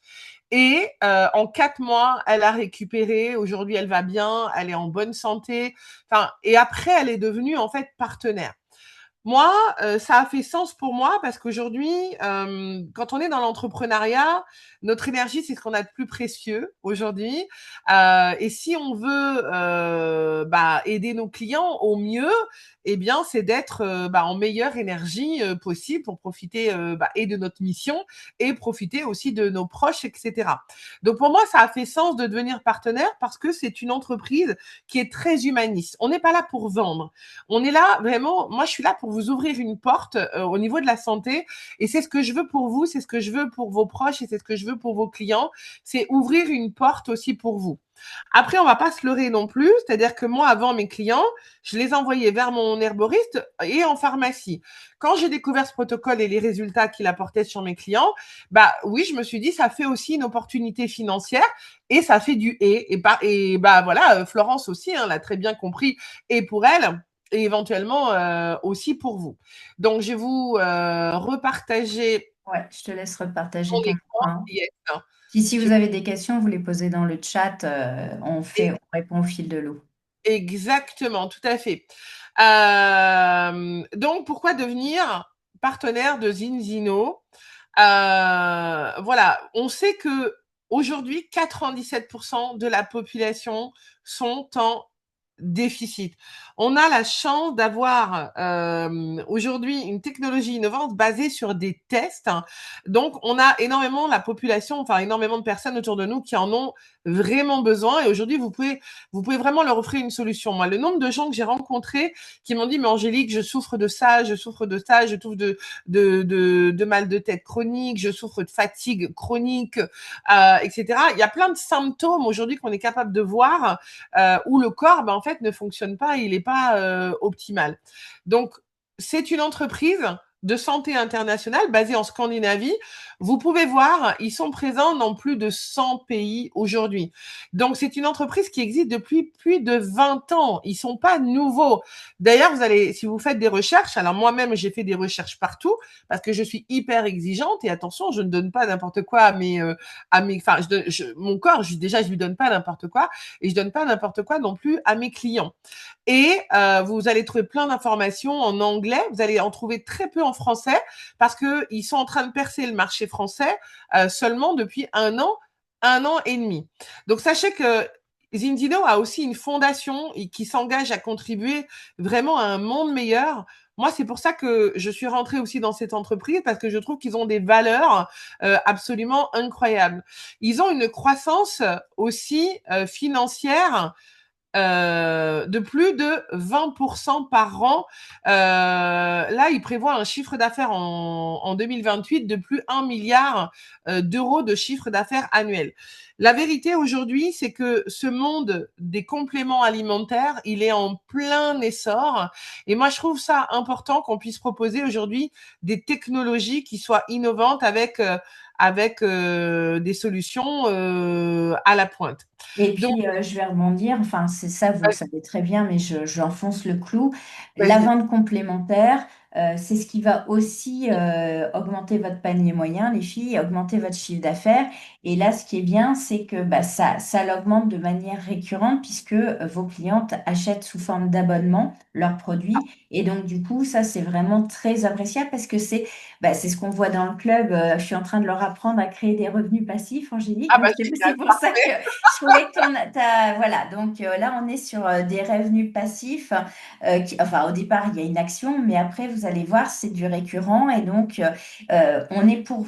Et en 4 mois, elle a récupéré. Aujourd'hui, elle va bien, elle est en bonne santé. Enfin, et après, elle est devenue en fait partenaire. Moi, ça a fait sens pour moi parce qu'aujourd'hui, quand on est dans l'entrepreneuriat, notre énergie, c'est ce qu'on a de plus précieux aujourd'hui. Et si on veut aider nos clients au mieux, eh bien, c'est d'être en meilleure énergie possible pour profiter et de notre mission et profiter aussi de nos proches, etc. Donc pour moi, ça a fait sens de devenir partenaire parce que c'est une entreprise qui est très humaniste. On n'est pas là pour vendre. On est là vraiment, moi je suis là pour vous ouvrir une porte au niveau de la santé et c'est ce que je veux pour vous, c'est ce que je veux pour vos proches et c'est ce que je veux pour vos clients, c'est ouvrir une porte aussi pour vous. Après, on va pas se leurrer non plus, c'est-à-dire que moi, avant mes clients, je les envoyais vers mon herboriste et en pharmacie. Quand j'ai découvert ce protocole et les résultats qu'il apportait sur mes clients, bah oui, je me suis dit, ça fait aussi une opportunité financière et ça fait du voilà, Florence aussi, hein, l'a très bien compris, et pour elle, et éventuellement aussi pour vous. Donc, je vais vous repartager Ouais, je te laisse repartager mon ton écran. écran. Yes. Puis si Je- vous avez des questions, vous les posez dans le chat, on répond au fil de l'eau. Exactement, tout à fait. Donc, pourquoi devenir partenaire de Zinzino? Voilà, on sait que aujourd'hui, 97% de la population sont en déficit. On a la chance d'avoir aujourd'hui une technologie innovante basée sur des tests. Donc, on a énormément la population, enfin énormément de personnes autour de nous qui en ont vraiment besoin. Et aujourd'hui, vous pouvez vraiment leur offrir une solution. Moi, le nombre de gens que j'ai rencontrés qui m'ont dit, mais Angélique, je souffre de ça, je souffre de ça, je souffre de mal de tête chronique, je souffre de fatigue chronique, etc. Il y a plein de symptômes aujourd'hui qu'on est capable de voir où le corps, en fait, ne fonctionne pas, il n'est pas optimal. Donc, c'est une entreprise de santé internationale basée en Scandinavie. Vous pouvez voir, ils sont présents dans plus de 100 pays aujourd'hui. Donc, c'est une entreprise qui existe depuis plus de 20 ans. Ils sont pas nouveaux. D'ailleurs, vous allez, si vous faites des recherches, alors moi-même, j'ai fait des recherches partout parce que je suis hyper exigeante et attention, je ne donne pas n'importe quoi enfin, mon corps, je lui donne pas n'importe quoi et je donne pas n'importe quoi non plus à mes clients. Et vous allez trouver plein d'informations en anglais. Vous allez en trouver très peu en français parce que ils sont en train de percer le marché français seulement depuis un an et demi. Donc sachez que Zindino a aussi une fondation qui s'engage à contribuer vraiment à un monde meilleur. Moi, c'est pour ça que je suis rentrée aussi dans cette entreprise parce que je trouve qu'ils ont des valeurs absolument incroyables. Ils ont une croissance aussi financière de plus de 20% par an. Là, il prévoit un chiffre d'affaires en 2028 de plus 1 milliard d'euros de chiffre d'affaires annuel. La vérité aujourd'hui, c'est que ce monde des compléments alimentaires, il est en plein essor. Et moi, je trouve ça important qu'on puisse proposer aujourd'hui des technologies qui soient innovantes avec des solutions à la pointe. Et Donc, puis, je vais rebondir, enfin, c'est ça, vous le savez très bien, mais j'enfonce le clou. La vas-y. vente complémentaire, c'est ce qui va aussi augmenter votre panier moyen, les filles, augmenter votre chiffre d'affaires. Et là, ce qui est bien, c'est que bah, ça l'augmente de manière récurrente puisque vos clientes achètent sous forme d'abonnement leurs produits. Et donc, du coup, ça, c'est vraiment très appréciable parce que c'est ce qu'on voit dans le club. Je suis en train de leur apprendre à créer des revenus passifs, Angélique. Ah Donc, bah c'est génial. pour ça que je trouvais que voilà, donc là on est sur des revenus passifs. Enfin, au départ il y a une action, mais après vous allez voir, c'est du récurrent et donc on est pour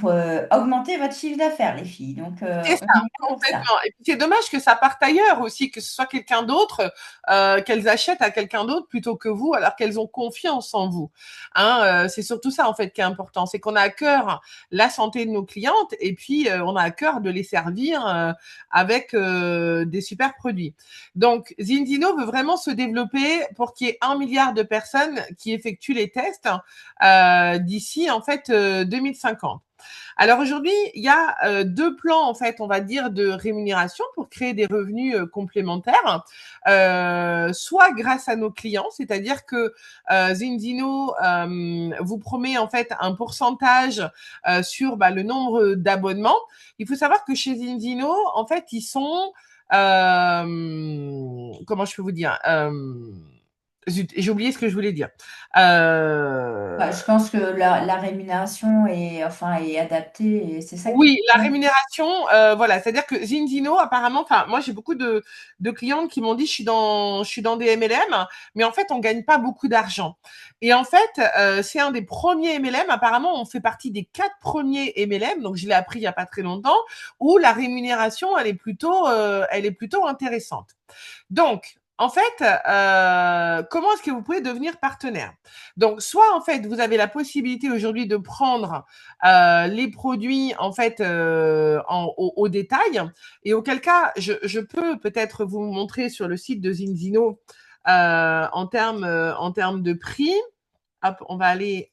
augmenter votre chiffre d'affaires, les filles. Donc C'est ça, on est là pour ça. complètement. Et puis c'est dommage que ça parte ailleurs aussi, que ce soit quelqu'un d'autre, qu'elles achètent à quelqu'un d'autre plutôt que vous, alors qu'elles ont confiance en vous. Hein, c'est surtout ça en fait qui est important, c'est qu'on a à cœur la santé de nos clientes et puis on a à cœur de les servir avec des super produits. Donc Zinzino veut vraiment se développer pour qu'il y ait 1 milliard de personnes qui effectuent les tests d'ici en fait 2050. Alors aujourd'hui, il y a deux plans en fait, on va dire, de rémunération pour créer des revenus complémentaires, soit grâce à nos clients, c'est-à-dire que Zinzino vous promet en fait un pourcentage sur le nombre d'abonnements. Il faut savoir que chez Zinzino, en fait, ils sont comment je peux vous dire Zut, j'ai oublié ce que je voulais dire. Je pense que la rémunération est, enfin, est adaptée et c'est ça qui Oui, la compte. rémunération, voilà, c'est-à-dire que Zinzino, apparemment, enfin, moi, j'ai beaucoup de clientes qui m'ont dit, je suis dans des MLM, mais en fait, on gagne pas beaucoup d'argent. Et en fait, c'est un des premiers MLM. Apparemment, on fait partie des 4 premiers MLM. Donc, je l'ai appris il y a pas très longtemps, où la rémunération, elle est plutôt intéressante. Donc, en fait, comment est-ce que vous pouvez devenir partenaire? Donc, soit en fait, vous avez la possibilité aujourd'hui de prendre les produits en fait au détail, et auquel cas, je peux peut-être vous montrer sur le site de Zinzino en termes de prix. Hop, on va aller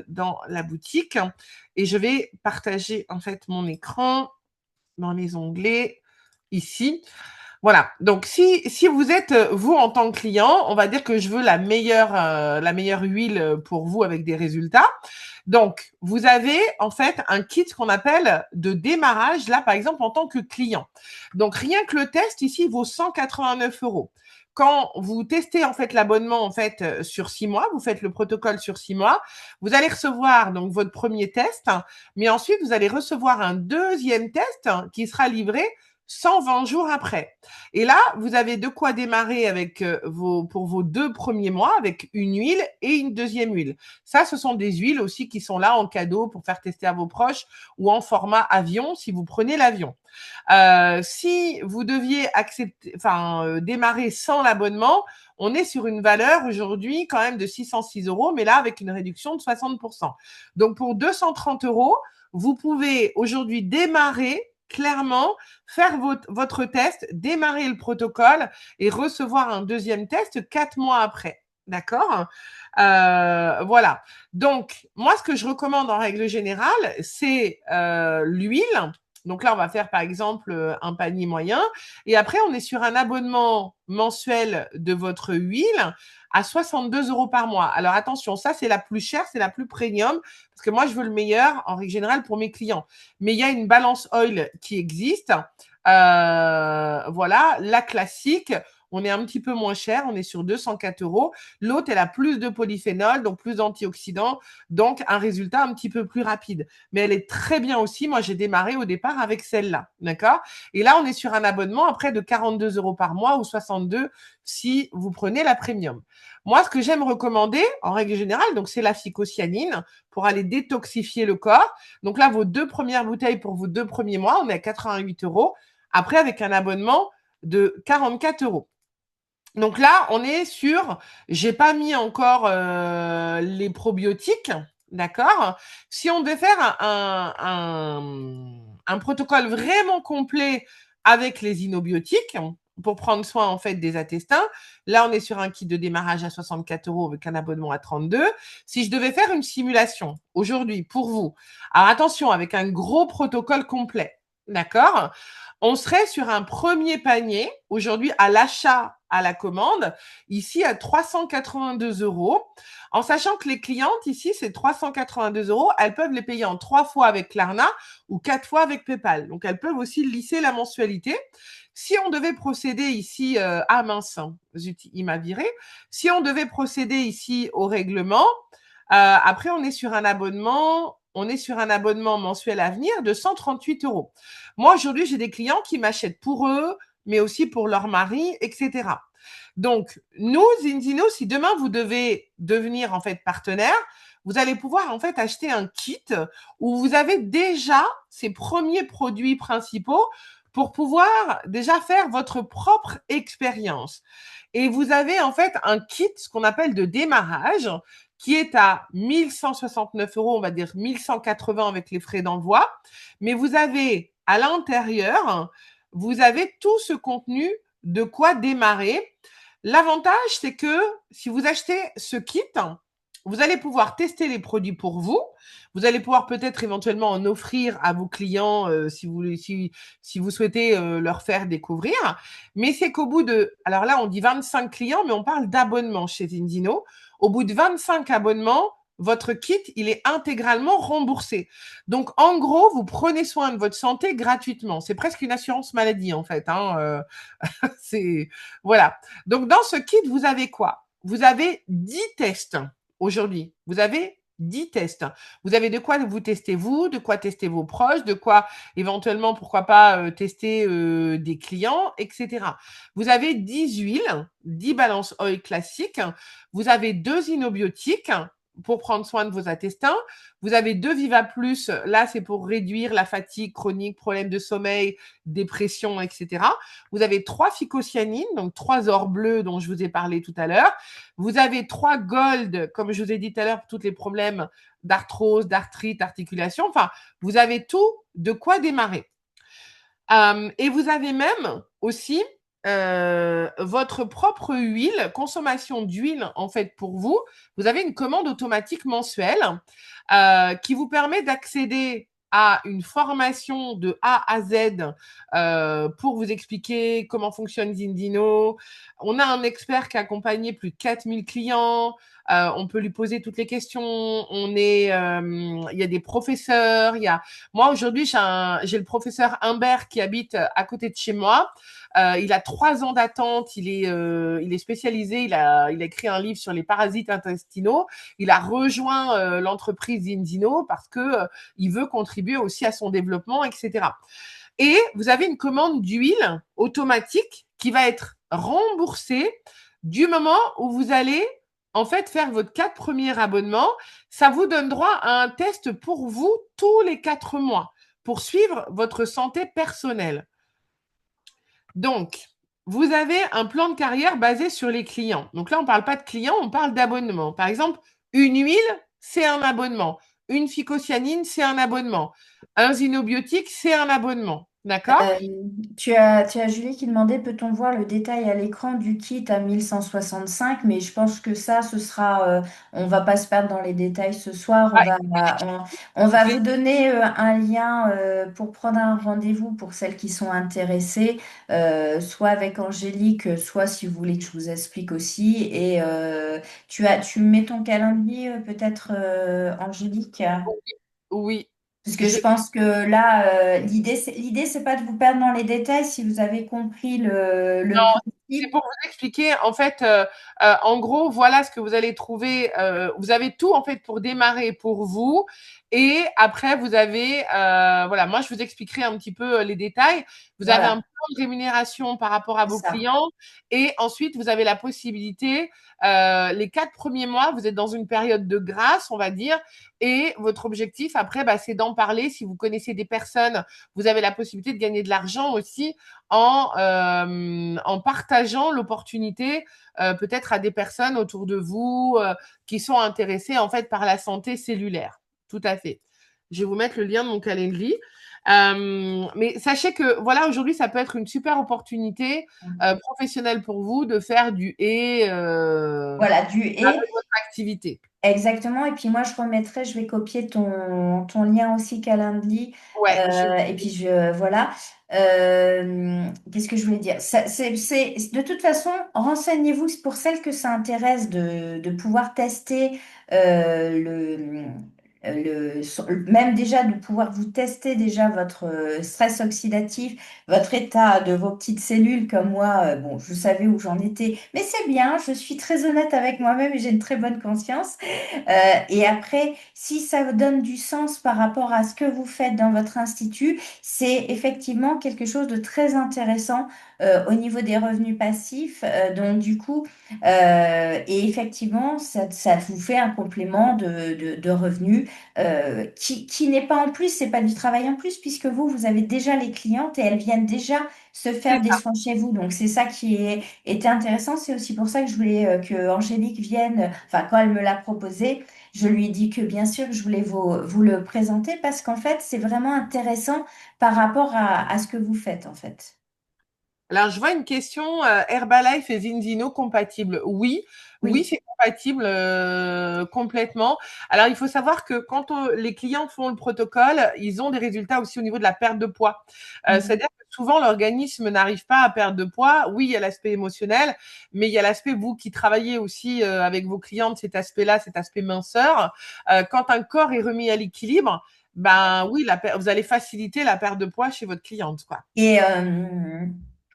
dans la boutique et je vais partager en fait mon écran dans les onglets ici. Voilà. Donc, si vous êtes, vous, en tant que client, on va dire que je veux la meilleure huile pour vous avec des résultats. Donc, vous avez, en fait, un kit qu'on appelle de démarrage, là, par exemple, en tant que client. Donc, rien que le test, ici, il vaut 189 €. Quand vous testez, en fait, l'abonnement, en fait, sur 6 mois, vous faites le protocole sur 6 mois, vous allez recevoir, donc, votre premier test, mais ensuite, vous allez recevoir un deuxième test qui sera livré 120 jours après. Et là, vous avez de quoi démarrer avec pour vos 2 premiers mois avec une huile et une deuxième huile. Ça, ce sont des huiles aussi qui sont là en cadeau pour faire tester à vos proches ou en format avion si vous prenez l'avion. Si vous deviez démarrer sans l'abonnement, on est sur une valeur aujourd'hui quand même de 606 €, mais là avec une réduction de 60%. Donc pour 230 €, vous pouvez aujourd'hui démarrer clairement, faire votre test, démarrer le protocole et recevoir un deuxième test 4 mois après. D'accord? Voilà. Donc, moi, ce que je recommande en règle générale, c'est l'huile. Donc là, on va faire par exemple un panier moyen. Et après, on est sur un abonnement mensuel de votre huile à 62 € par mois. Alors attention, ça, c'est la plus chère, c'est la plus premium, parce que moi, je veux le meilleur en règle générale pour mes clients. Mais il y a une balance oil qui existe. Voilà, la classique. On est un petit peu moins cher, on est sur 204 €. L'autre, elle a plus de polyphénol, donc plus d'antioxydants, donc un résultat un petit peu plus rapide. Mais elle est très bien aussi. Moi, j'ai démarré au départ avec celle-là, d'accord? Et là, on est sur un abonnement après de 42 € par mois ou 62 si vous prenez la premium. Moi, ce que j'aime recommander, en règle générale, donc c'est la phycocyanine pour aller détoxifier le corps. Donc là, vos 2 premières bouteilles pour vos 2 premiers mois, on est à 88 €. Après, avec un abonnement de 44 €. Donc là, on est sur, j'ai pas mis encore les probiotiques, d'accord? Si on devait faire un protocole vraiment complet avec les inobiotiques, pour prendre soin en fait des intestins, là on est sur un kit de démarrage à 64 € avec un abonnement à 32. Si je devais faire une simulation aujourd'hui pour vous, alors attention, avec un gros protocole complet, d'accord? On serait sur un premier panier, aujourd'hui à l'achat à la commande, ici à 382 €, en sachant que les clientes ici, c'est 382 €, elles peuvent les payer en 3 fois avec Klarna ou 4 fois avec PayPal. Donc, elles peuvent aussi lisser la mensualité. Si on devait procéder ici, ah mince, zut, il m'a viré. Si on devait procéder ici au règlement, après, on est sur un abonnement mensuel à venir de 138 €. Moi, aujourd'hui, j'ai des clients qui m'achètent pour eux, mais aussi pour leur mari, etc. Donc, nous, Zinzino, si demain vous devez devenir en fait partenaire, vous allez pouvoir en fait acheter un kit où vous avez déjà ces premiers produits principaux pour pouvoir déjà faire votre propre expérience. Et vous avez en fait un kit, ce qu'on appelle de démarrage, qui est à 1169 €, on va dire 1180 avec les frais d'envoi. Mais vous avez à l'intérieur, vous avez tout ce contenu de quoi démarrer. L'avantage, c'est que si vous achetez ce kit, vous allez pouvoir tester les produits pour vous. Vous allez pouvoir peut-être éventuellement en offrir à vos clients si vous souhaitez leur faire découvrir. Mais c'est qu'au bout de, alors là, on dit 25 clients, mais on parle d'abonnements chez Zinzino. Au bout de 25 abonnements, votre kit, il est intégralement remboursé. Donc, en gros, vous prenez soin de votre santé gratuitement. C'est presque une assurance maladie, en fait. C'est voilà. Donc, dans ce kit, vous avez quoi? Vous avez 10 tests aujourd'hui. Vous avez 10 tests. Vous avez de quoi vous tester vous, de quoi tester vos proches, de quoi éventuellement, pourquoi pas, tester des clients, etc. Vous avez 10 huiles, 10 balance oil classiques. Vous avez 2 inobiotiques pour prendre soin de vos intestins. Vous avez 2 Viva Plus. Là, c'est pour réduire la fatigue chronique, problèmes de sommeil, dépression, etc. Vous avez 3 phycocyanines, donc 3 ors bleus dont je vous ai parlé tout à l'heure. Vous avez 3 gold, comme je vous ai dit tout à l'heure, pour tous les problèmes d'arthrose, d'arthrite, d'articulation. Enfin, vous avez tout de quoi démarrer. Et vous avez même aussi votre propre huile, consommation d'huile en fait pour vous. Vous avez une commande automatique mensuelle qui vous permet d'accéder à une formation de A à Z pour vous expliquer comment fonctionne Zindino. On a un expert qui a accompagné plus de 4000 clients. On peut lui poser toutes les questions. Il y a des professeurs. Moi aujourd'hui, j'ai le professeur Humbert qui habite à côté de chez moi. Il a 3 ans d'attente. Il est spécialisé. Il a écrit un livre sur les parasites intestinaux. Il a rejoint l'entreprise Zindino parce que il veut contribuer aussi à son développement, etc. Et vous avez une commande d'huile automatique qui va être remboursée du moment où vous allez en fait faire votre 4 premiers abonnements. Ça vous donne droit à un test pour vous tous les 4 mois pour suivre votre santé personnelle. Donc, vous avez un plan de carrière basé sur les clients. Donc là, on ne parle pas de clients, on parle d'abonnement. Par exemple, une huile, c'est un abonnement. Une phycocyanine, c'est un abonnement. Un xynobiotique, c'est un abonnement. D'accord? Tu as Julie qui demandait, peut-on voir le détail à l'écran du kit à 1165, mais je pense que ça, ce sera, on va pas se perdre dans les détails ce soir, Ah, on va je vous l'ai- donner un lien pour prendre un rendez-vous pour celles qui sont intéressées, soit avec Angélique, soit si vous voulez que je vous explique aussi, et tu mets ton calendrier peut-être, Angélique? Oui. Parce que je Je, pense que là, l'idée, c'est pas de vous perdre dans les détails si vous avez compris le C'est principe. pour vous expliquer, en fait, en gros, voilà ce que vous allez trouver. Vous avez tout, en fait, pour démarrer pour vous. Et après, vous avez, voilà, moi, je vous expliquerai un petit peu les détails. Vous avez un Voilà, plan de rémunération par rapport à c'est vos ça. clients. Et ensuite, vous avez la possibilité, les 4 premiers mois, vous êtes dans une période de grâce, on va dire. Et votre objectif, après, bah, c'est d'en parler. Si vous connaissez des personnes, vous avez la possibilité de gagner de l'argent aussi en partageant l'opportunité peut-être à des personnes autour de vous qui sont intéressées en fait par la santé cellulaire. Tout à fait. Je vais vous mettre le lien de mon calendrier. Mais sachez que voilà, aujourd'hui, ça peut être une super opportunité professionnelle pour vous de faire du et Voilà, du avec et. votre activité. Exactement. Et puis moi, je vais copier ton lien aussi Calendly. Ouais, Et puis voilà. Qu'est-ce que je voulais dire? De toute façon, renseignez-vous pour celles que ça intéresse de pouvoir tester même déjà de pouvoir vous tester déjà votre stress oxydatif, votre état de vos petites cellules comme moi. Bon, je savais où j'en étais, mais c'est bien. Je suis très honnête avec moi-même et j'ai une très bonne conscience. Et après, si ça vous donne du sens par rapport à ce que vous faites dans votre institut, c'est effectivement quelque chose de très intéressant au niveau des revenus passifs. Donc du coup, et effectivement, ça vous fait un complément de revenus qui n'est pas en plus, c'est pas du travail en plus, puisque vous avez déjà les clientes et elles viennent déjà se faire c'est des ça. soins chez vous. Donc c'est ça était intéressant. C'est aussi pour ça que je voulais que Angélique vienne, enfin quand elle me l'a proposé, je lui ai dit que bien sûr je voulais vous le présenter parce qu'en fait c'est vraiment intéressant par rapport à ce que vous faites en fait. Alors, je vois une question, Herbalife et Zinzino compatibles? Oui, oui, Oui. c'est compatible complètement. Alors, il faut savoir que quand les clients font le protocole, ils ont des résultats aussi au niveau de la perte de poids. Mhm. C'est-à-dire que souvent, l'organisme n'arrive pas à perdre de poids. Oui, il y a l'aspect émotionnel, mais il y a l'aspect, vous qui travaillez aussi avec vos clientes, cet aspect-là, cet aspect minceur. Quand un corps est remis à l'équilibre, ben oui, vous allez faciliter la perte de poids chez votre cliente, quoi. Et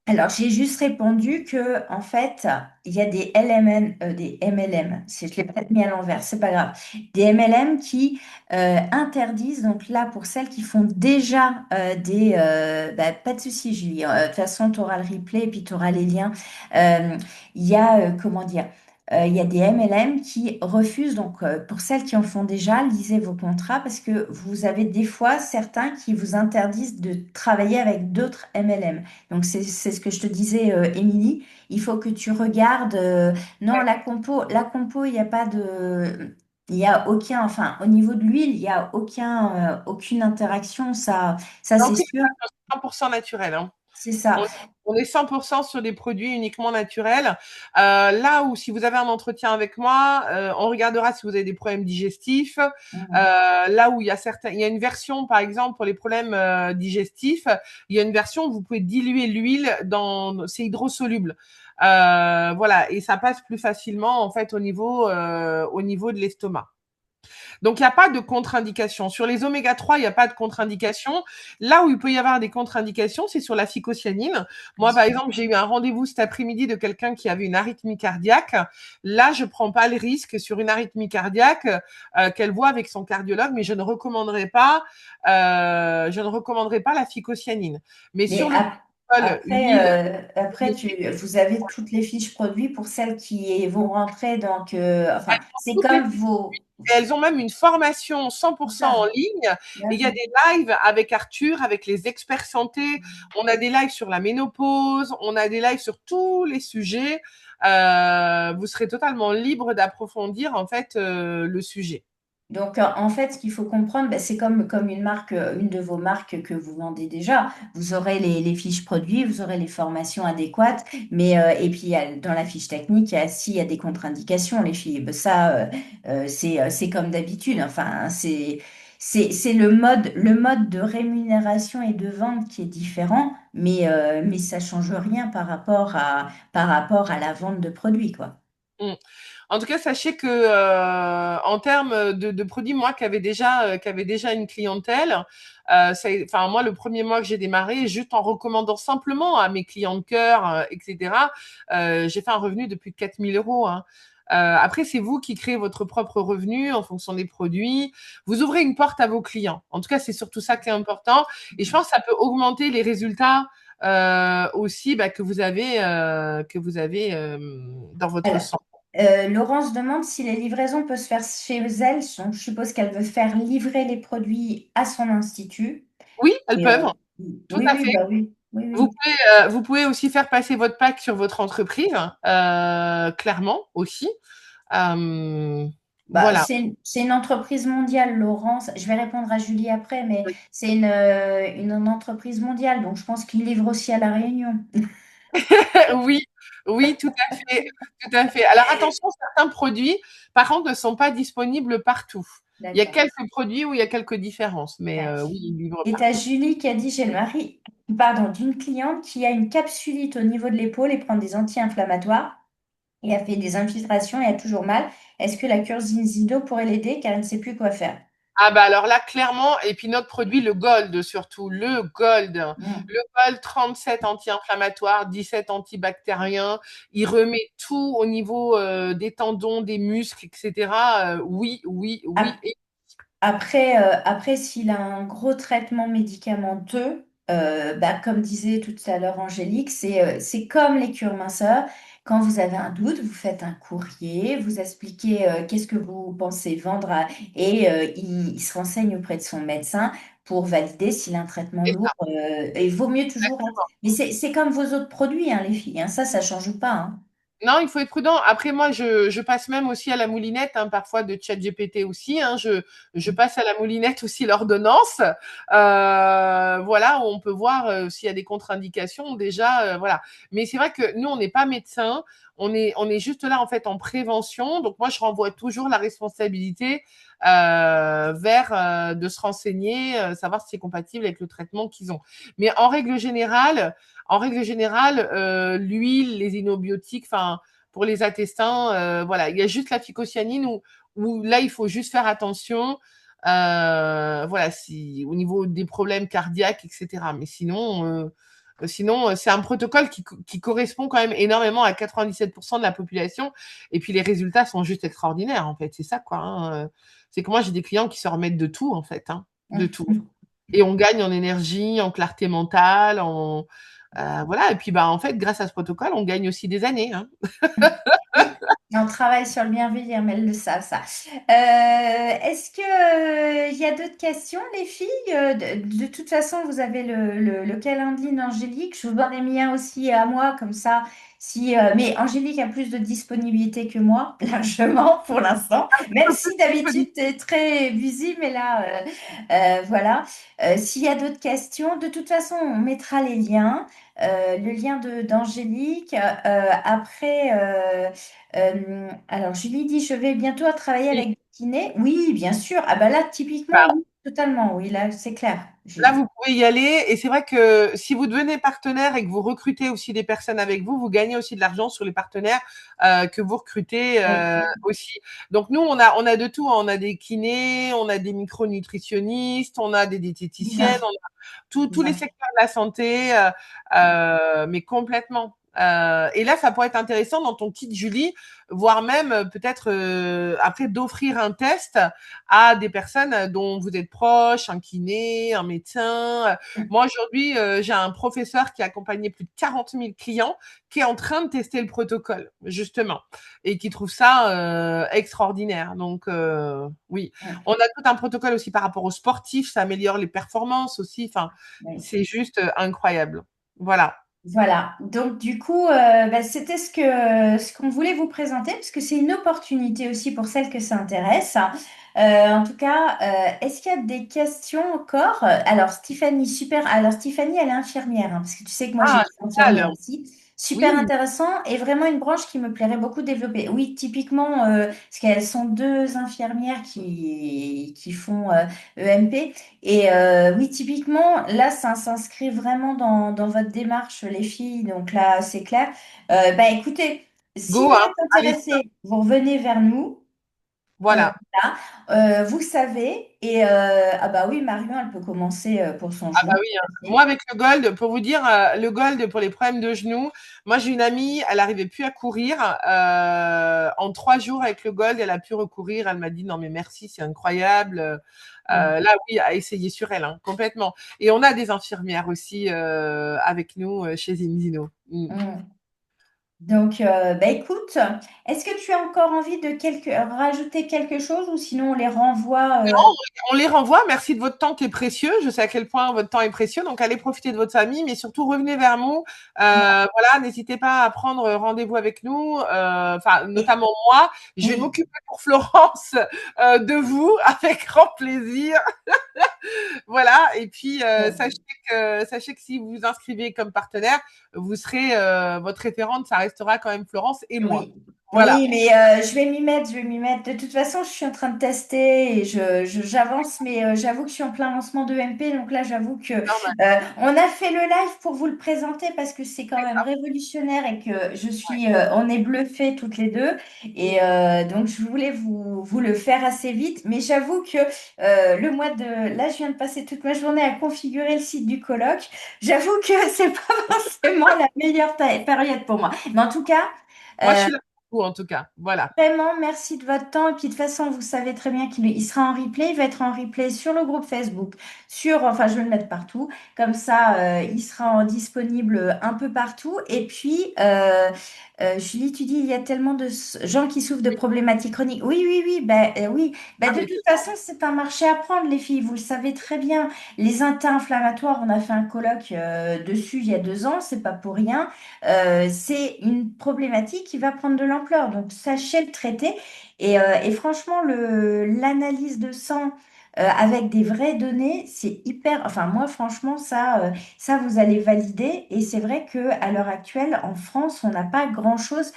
alors, j'ai juste répondu que en fait, il y a des LMN, des MLM. Je l'ai peut-être mis à l'envers, c'est pas grave. Des MLM qui interdisent. Donc là, pour celles qui font déjà pas de souci, Julie. De toute façon, tu auras le replay et puis tu auras les liens. Euh, Il y a comment dire. Il y a des MLM qui refusent, donc pour celles qui en font déjà, lisez vos contrats parce que vous avez des fois certains qui vous interdisent de travailler avec d'autres MLM. Donc c'est ce que je te disais, Émilie, il faut que tu regardes, non, la compo, il n'y a pas de... Il n'y a aucun, enfin, au niveau de l'huile, il n'y a aucune interaction, ça Donc, c'est oui, sûr, 100% naturel, hein. c'est ça. On, on est 100% sur des produits uniquement naturels. Là où, si vous avez un entretien avec moi, on regardera si vous avez des problèmes digestifs. Mhm. Là où il y a une version, par exemple, pour les problèmes digestifs, il y a une version où vous pouvez diluer l'huile c'est hydrosoluble. Voilà, et ça passe plus facilement en fait au niveau de l'estomac. Donc, il n'y a pas de contre-indication. Sur les oméga 3, il n'y a pas de contre-indication. Là où il peut y avoir des contre-indications, c'est sur la phycocyanine. Moi, par exemple, j'ai eu un rendez-vous cet après-midi de quelqu'un qui avait une arythmie cardiaque. Là, je ne prends pas le risque sur une arythmie cardiaque qu'elle voit avec son cardiologue, mais je ne recommanderais pas la phycocyanine. Mais Mais sur le protocole, l'huile, après, vous avez toutes les fiches produits pour celles qui vont rentrer. Donc, enfin, c'est toutes les comme vos... Et elles ont même une formation C'est 100% en ça, ligne. Et il y a d'accord. des lives avec Arthur, avec les experts santé. On a des lives sur la ménopause. On a des lives sur tous les sujets. Vous serez totalement libre d'approfondir en fait le sujet. Donc, en fait, ce qu'il faut comprendre, ben, c'est comme une marque, une de vos marques que vous vendez déjà. Vous aurez les fiches produits, vous aurez les formations adéquates, mais et puis dans la fiche technique, s'il y a des contre-indications, les filles, ben, ça, c'est comme d'habitude. Enfin, c'est le mode de rémunération et de vente qui est différent, mais ça change rien par rapport à la vente de produits, quoi. Mm. En tout cas, sachez que en termes de produits, moi qui avait déjà une clientèle, enfin moi le premier mois que j'ai démarré, juste en recommandant simplement à mes clients de cœur, etc. J'ai fait un revenu de plus de 4 000 euros, hein. Après, c'est vous qui créez votre propre revenu en fonction des produits. Vous ouvrez une porte à vos clients. En tout cas, c'est surtout ça qui est important. Et je pense que ça peut augmenter les résultats aussi bah, que vous avez dans votre Alors, centre. Laurence demande si les livraisons peuvent se faire chez elle. Donc, je suppose qu'elle veut faire livrer les produits à son institut. Oui, elles Et, peuvent, tout oui, à oui, fait. bah oui, oui, Vous oui. pouvez, vous pouvez aussi faire passer votre pack sur votre entreprise, clairement aussi. Euh, Bah, voilà. c'est une entreprise mondiale, Laurence. Je vais répondre à Julie après, mais c'est une entreprise mondiale. Donc, je pense qu'ils livrent aussi à La Réunion. Oui, oui, tout à fait, tout à fait. Alors attention, certains produits, par contre, ne sont pas disponibles partout. Il y a D'accord. quelques produits où il y a quelques différences, mais Ouais. oui, ils livrent Et tu as partout. Julie qui a dit, j'ai le mari, pardon, d'une cliente qui a une capsulite au niveau de l'épaule et prend des anti-inflammatoires. Et a fait des infiltrations et a toujours mal. Est-ce que la cure Zinzido pourrait l'aider car elle ne sait plus quoi faire? Ah bah alors là, clairement, et puis notre produit, le Gold surtout, le Gold. Mm. Le Gold, 37 anti-inflammatoires, 17 antibactériens. Il remet tout au niveau des tendons, des muscles, etc. Oui, oui, oui. Ap- après, s'il a un gros traitement médicamenteux, bah, comme disait tout à l'heure Angélique, c'est comme les cures minceurs. Quand vous avez un doute, vous faites un courrier, vous expliquez qu'est-ce que vous pensez vendre et il se renseigne auprès de son médecin pour valider s'il a un traitement C'est lourd. ça. Et il vaut mieux toujours être... Mais c'est comme vos autres produits, hein, les filles, hein, ça ne change pas, hein. Non, il faut être prudent. Après, moi, je passe même aussi à la moulinette, hein, parfois de ChatGPT aussi, hein. Je passe à la moulinette aussi l'ordonnance. Voilà, où on peut voir s'il y a des contre-indications déjà. Voilà. Mais c'est vrai que nous, on n'est pas médecin. On est juste là, en fait, en prévention. Donc, moi, je renvoie toujours la responsabilité de se renseigner, savoir si c'est compatible avec le traitement qu'ils ont. Mais en règle générale, l'huile, les inobiotiques, enfin, pour les intestins, voilà, il y a juste la phycocyanine où là, il faut juste faire attention. Voilà, si au niveau des problèmes cardiaques, etc. Mais sinon, c'est un protocole qui correspond quand même énormément à 97% de la population. Et puis les résultats sont juste extraordinaires, en fait. C'est ça, quoi, hein. C'est que moi, j'ai des clients qui se remettent de tout, en fait, hein, de tout. Et on gagne en énergie, en clarté mentale, voilà. Et puis, bah, en fait, grâce à ce protocole, on gagne aussi des années, hein. Oui, on travaille sur le bienveillant, mais elles le savent, ça. Est-ce que, il y a d'autres questions, les filles? De toute façon, vous avez le calendrier d'Angélique. Je vous donne les miens aussi à moi, comme ça. Si, mais Angélique a plus de disponibilité que moi, largement, pour l'instant. Même Un peu si disponible. d'habitude, tu es très busy, mais là, voilà. S'il y a d'autres questions, de toute façon, on mettra les liens. Le lien d'Angélique. Après, alors Julie dit, je vais bientôt travailler Oui. avec des kinés. Oui, bien sûr. Ah bah là, typiquement, oui, totalement. Oui, là, c'est clair, Là, Julie. vous pouvez y aller. Et c'est vrai que si vous devenez partenaire et que vous recrutez aussi des personnes avec vous, vous gagnez aussi de l'argent sur les partenaires que vous recrutez Oui, aussi. Donc, nous, on a de tout, hein. On a des kinés, on a des micronutritionnistes, on a des diététiciennes, bien, tous les bien. secteurs de la santé, mais complètement. Et là, ça pourrait être intéressant dans ton kit, Julie, voire même peut-être après d'offrir un test à des personnes dont vous êtes proche, un kiné, un médecin. Moi, aujourd'hui, j'ai un professeur qui a accompagné plus de 40 000 clients qui est en train de tester le protocole, justement, et qui trouve ça extraordinaire. Donc, oui. On a tout un protocole aussi par rapport aux sportifs, ça améliore les performances aussi. Enfin, Oui. c'est juste incroyable. Voilà. Voilà, donc du coup, bah, c'était ce qu'on voulait vous présenter, parce que c'est une opportunité aussi pour celles que ça intéresse. En tout cas, est-ce qu'il y a des questions encore? Alors, Stéphanie, super. Alors, Stéphanie, elle est infirmière, hein, parce que tu sais que moi, j'ai Ah, été infirmière génial. aussi. Super Oui, intéressant et vraiment une branche qui me plairait beaucoup développer. Oui, typiquement, parce qu'elles sont deux infirmières qui font EMP. Et oui, typiquement, là, ça s'inscrit vraiment dans votre démarche, les filles. Donc là, c'est clair. Bah, écoutez, si go, vous hein. êtes Allez, intéressé, vous revenez vers nous. voilà. Là, vous savez. Et ah bah oui, Marion, elle peut commencer pour son Ah bah genou. oui, hein. Moi, avec le Gold, pour vous dire, le Gold pour les problèmes de genoux, moi j'ai une amie, elle n'arrivait plus à courir. En 3 jours avec le Gold, elle a pu recourir. Elle m'a dit non mais merci, c'est incroyable. Mm. Là oui, à essayer sur elle, hein, complètement. Et on a des infirmières aussi avec nous chez Zinzino. Mm. Mm. Donc, bah écoute, est-ce que tu as encore envie de rajouter quelque chose ou sinon on les renvoie On les renvoie. Merci de votre temps qui est précieux. Je sais à quel point votre temps est précieux. Donc, allez profiter de votre famille, mais surtout revenez vers nous. Voilà, n'hésitez pas à prendre rendez-vous avec nous. Enfin, et- notamment moi. Je vais oui. m'occuper pour Florence de vous avec grand plaisir. Voilà. Et puis, sachez que si vous vous inscrivez comme partenaire, vous serez votre référente. Ça restera quand même Florence et moi. Oui, Voilà. oui, mais je vais m'y mettre, je vais m'y mettre. De toute façon, je suis en train de tester et j'avance, mais j'avoue que je suis en plein lancement de MP, donc là, j'avoue que Normal. on a fait le live pour vous le présenter parce que c'est quand même révolutionnaire et que on est bluffés toutes les deux et donc je voulais vous le faire assez vite, mais j'avoue que là, je viens de passer toute ma journée à configurer le site du colloque. J'avoue que c'est pas forcément la meilleure période pour moi, mais en tout cas. Moi, je suis là pour vous, en tout cas. Voilà. Vraiment, merci de votre temps. Et puis de toute façon, vous savez très bien qu'il sera en replay. Il va être en replay sur le groupe Facebook, enfin, je vais le mettre partout. Comme ça, il sera disponible un peu partout. Et puis, Julie, tu dis, il y a tellement de gens qui souffrent de Oui, problématiques chroniques. Oui, oui, oui. Oui. ah, De mais toute façon, c'est un marché à prendre, les filles. Vous le savez très bien. Les anti-inflammatoires, on a fait un colloque dessus il y a 2 ans. C'est pas pour rien. C'est une problématique qui va prendre de l'ampleur. Donc, sachez le traiter. Et franchement, l'analyse de sang, avec des vraies données, c'est hyper. Enfin, moi, franchement, ça vous allez valider. Et c'est vrai que à l'heure actuelle, en France, on n'a pas grand-chose.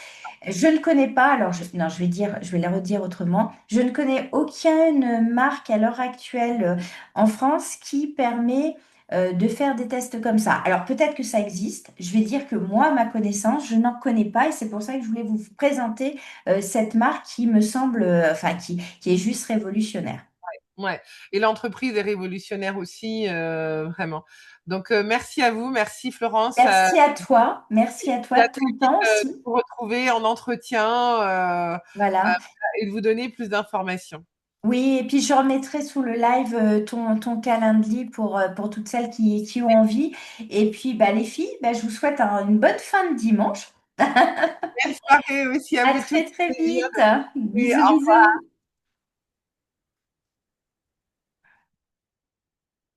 Je ne connais pas. Alors, non, je vais le redire autrement. Je ne connais aucune marque à l'heure actuelle en France qui permet de faire des tests comme ça. Alors, peut-être que ça existe. Je vais dire que moi, à ma connaissance, je n'en connais pas. Et c'est pour ça que je voulais vous présenter cette marque qui me semble, enfin, qui est juste révolutionnaire. Ouais. Et l'entreprise est révolutionnaire aussi, vraiment. Donc, merci à vous, merci Florence. Merci à toi J'ai de très ton vite temps de aussi. vous retrouver en entretien euh, Voilà. et de vous donner plus d'informations. Oui, et puis je remettrai sous le live ton calendrier pour toutes celles qui ont envie. Et puis bah, les filles, bah, je vous souhaite une bonne fin de dimanche. Belle soirée aussi à À vous tous. très très Plaisir vite. de vous retrouver. Bisous, bisous.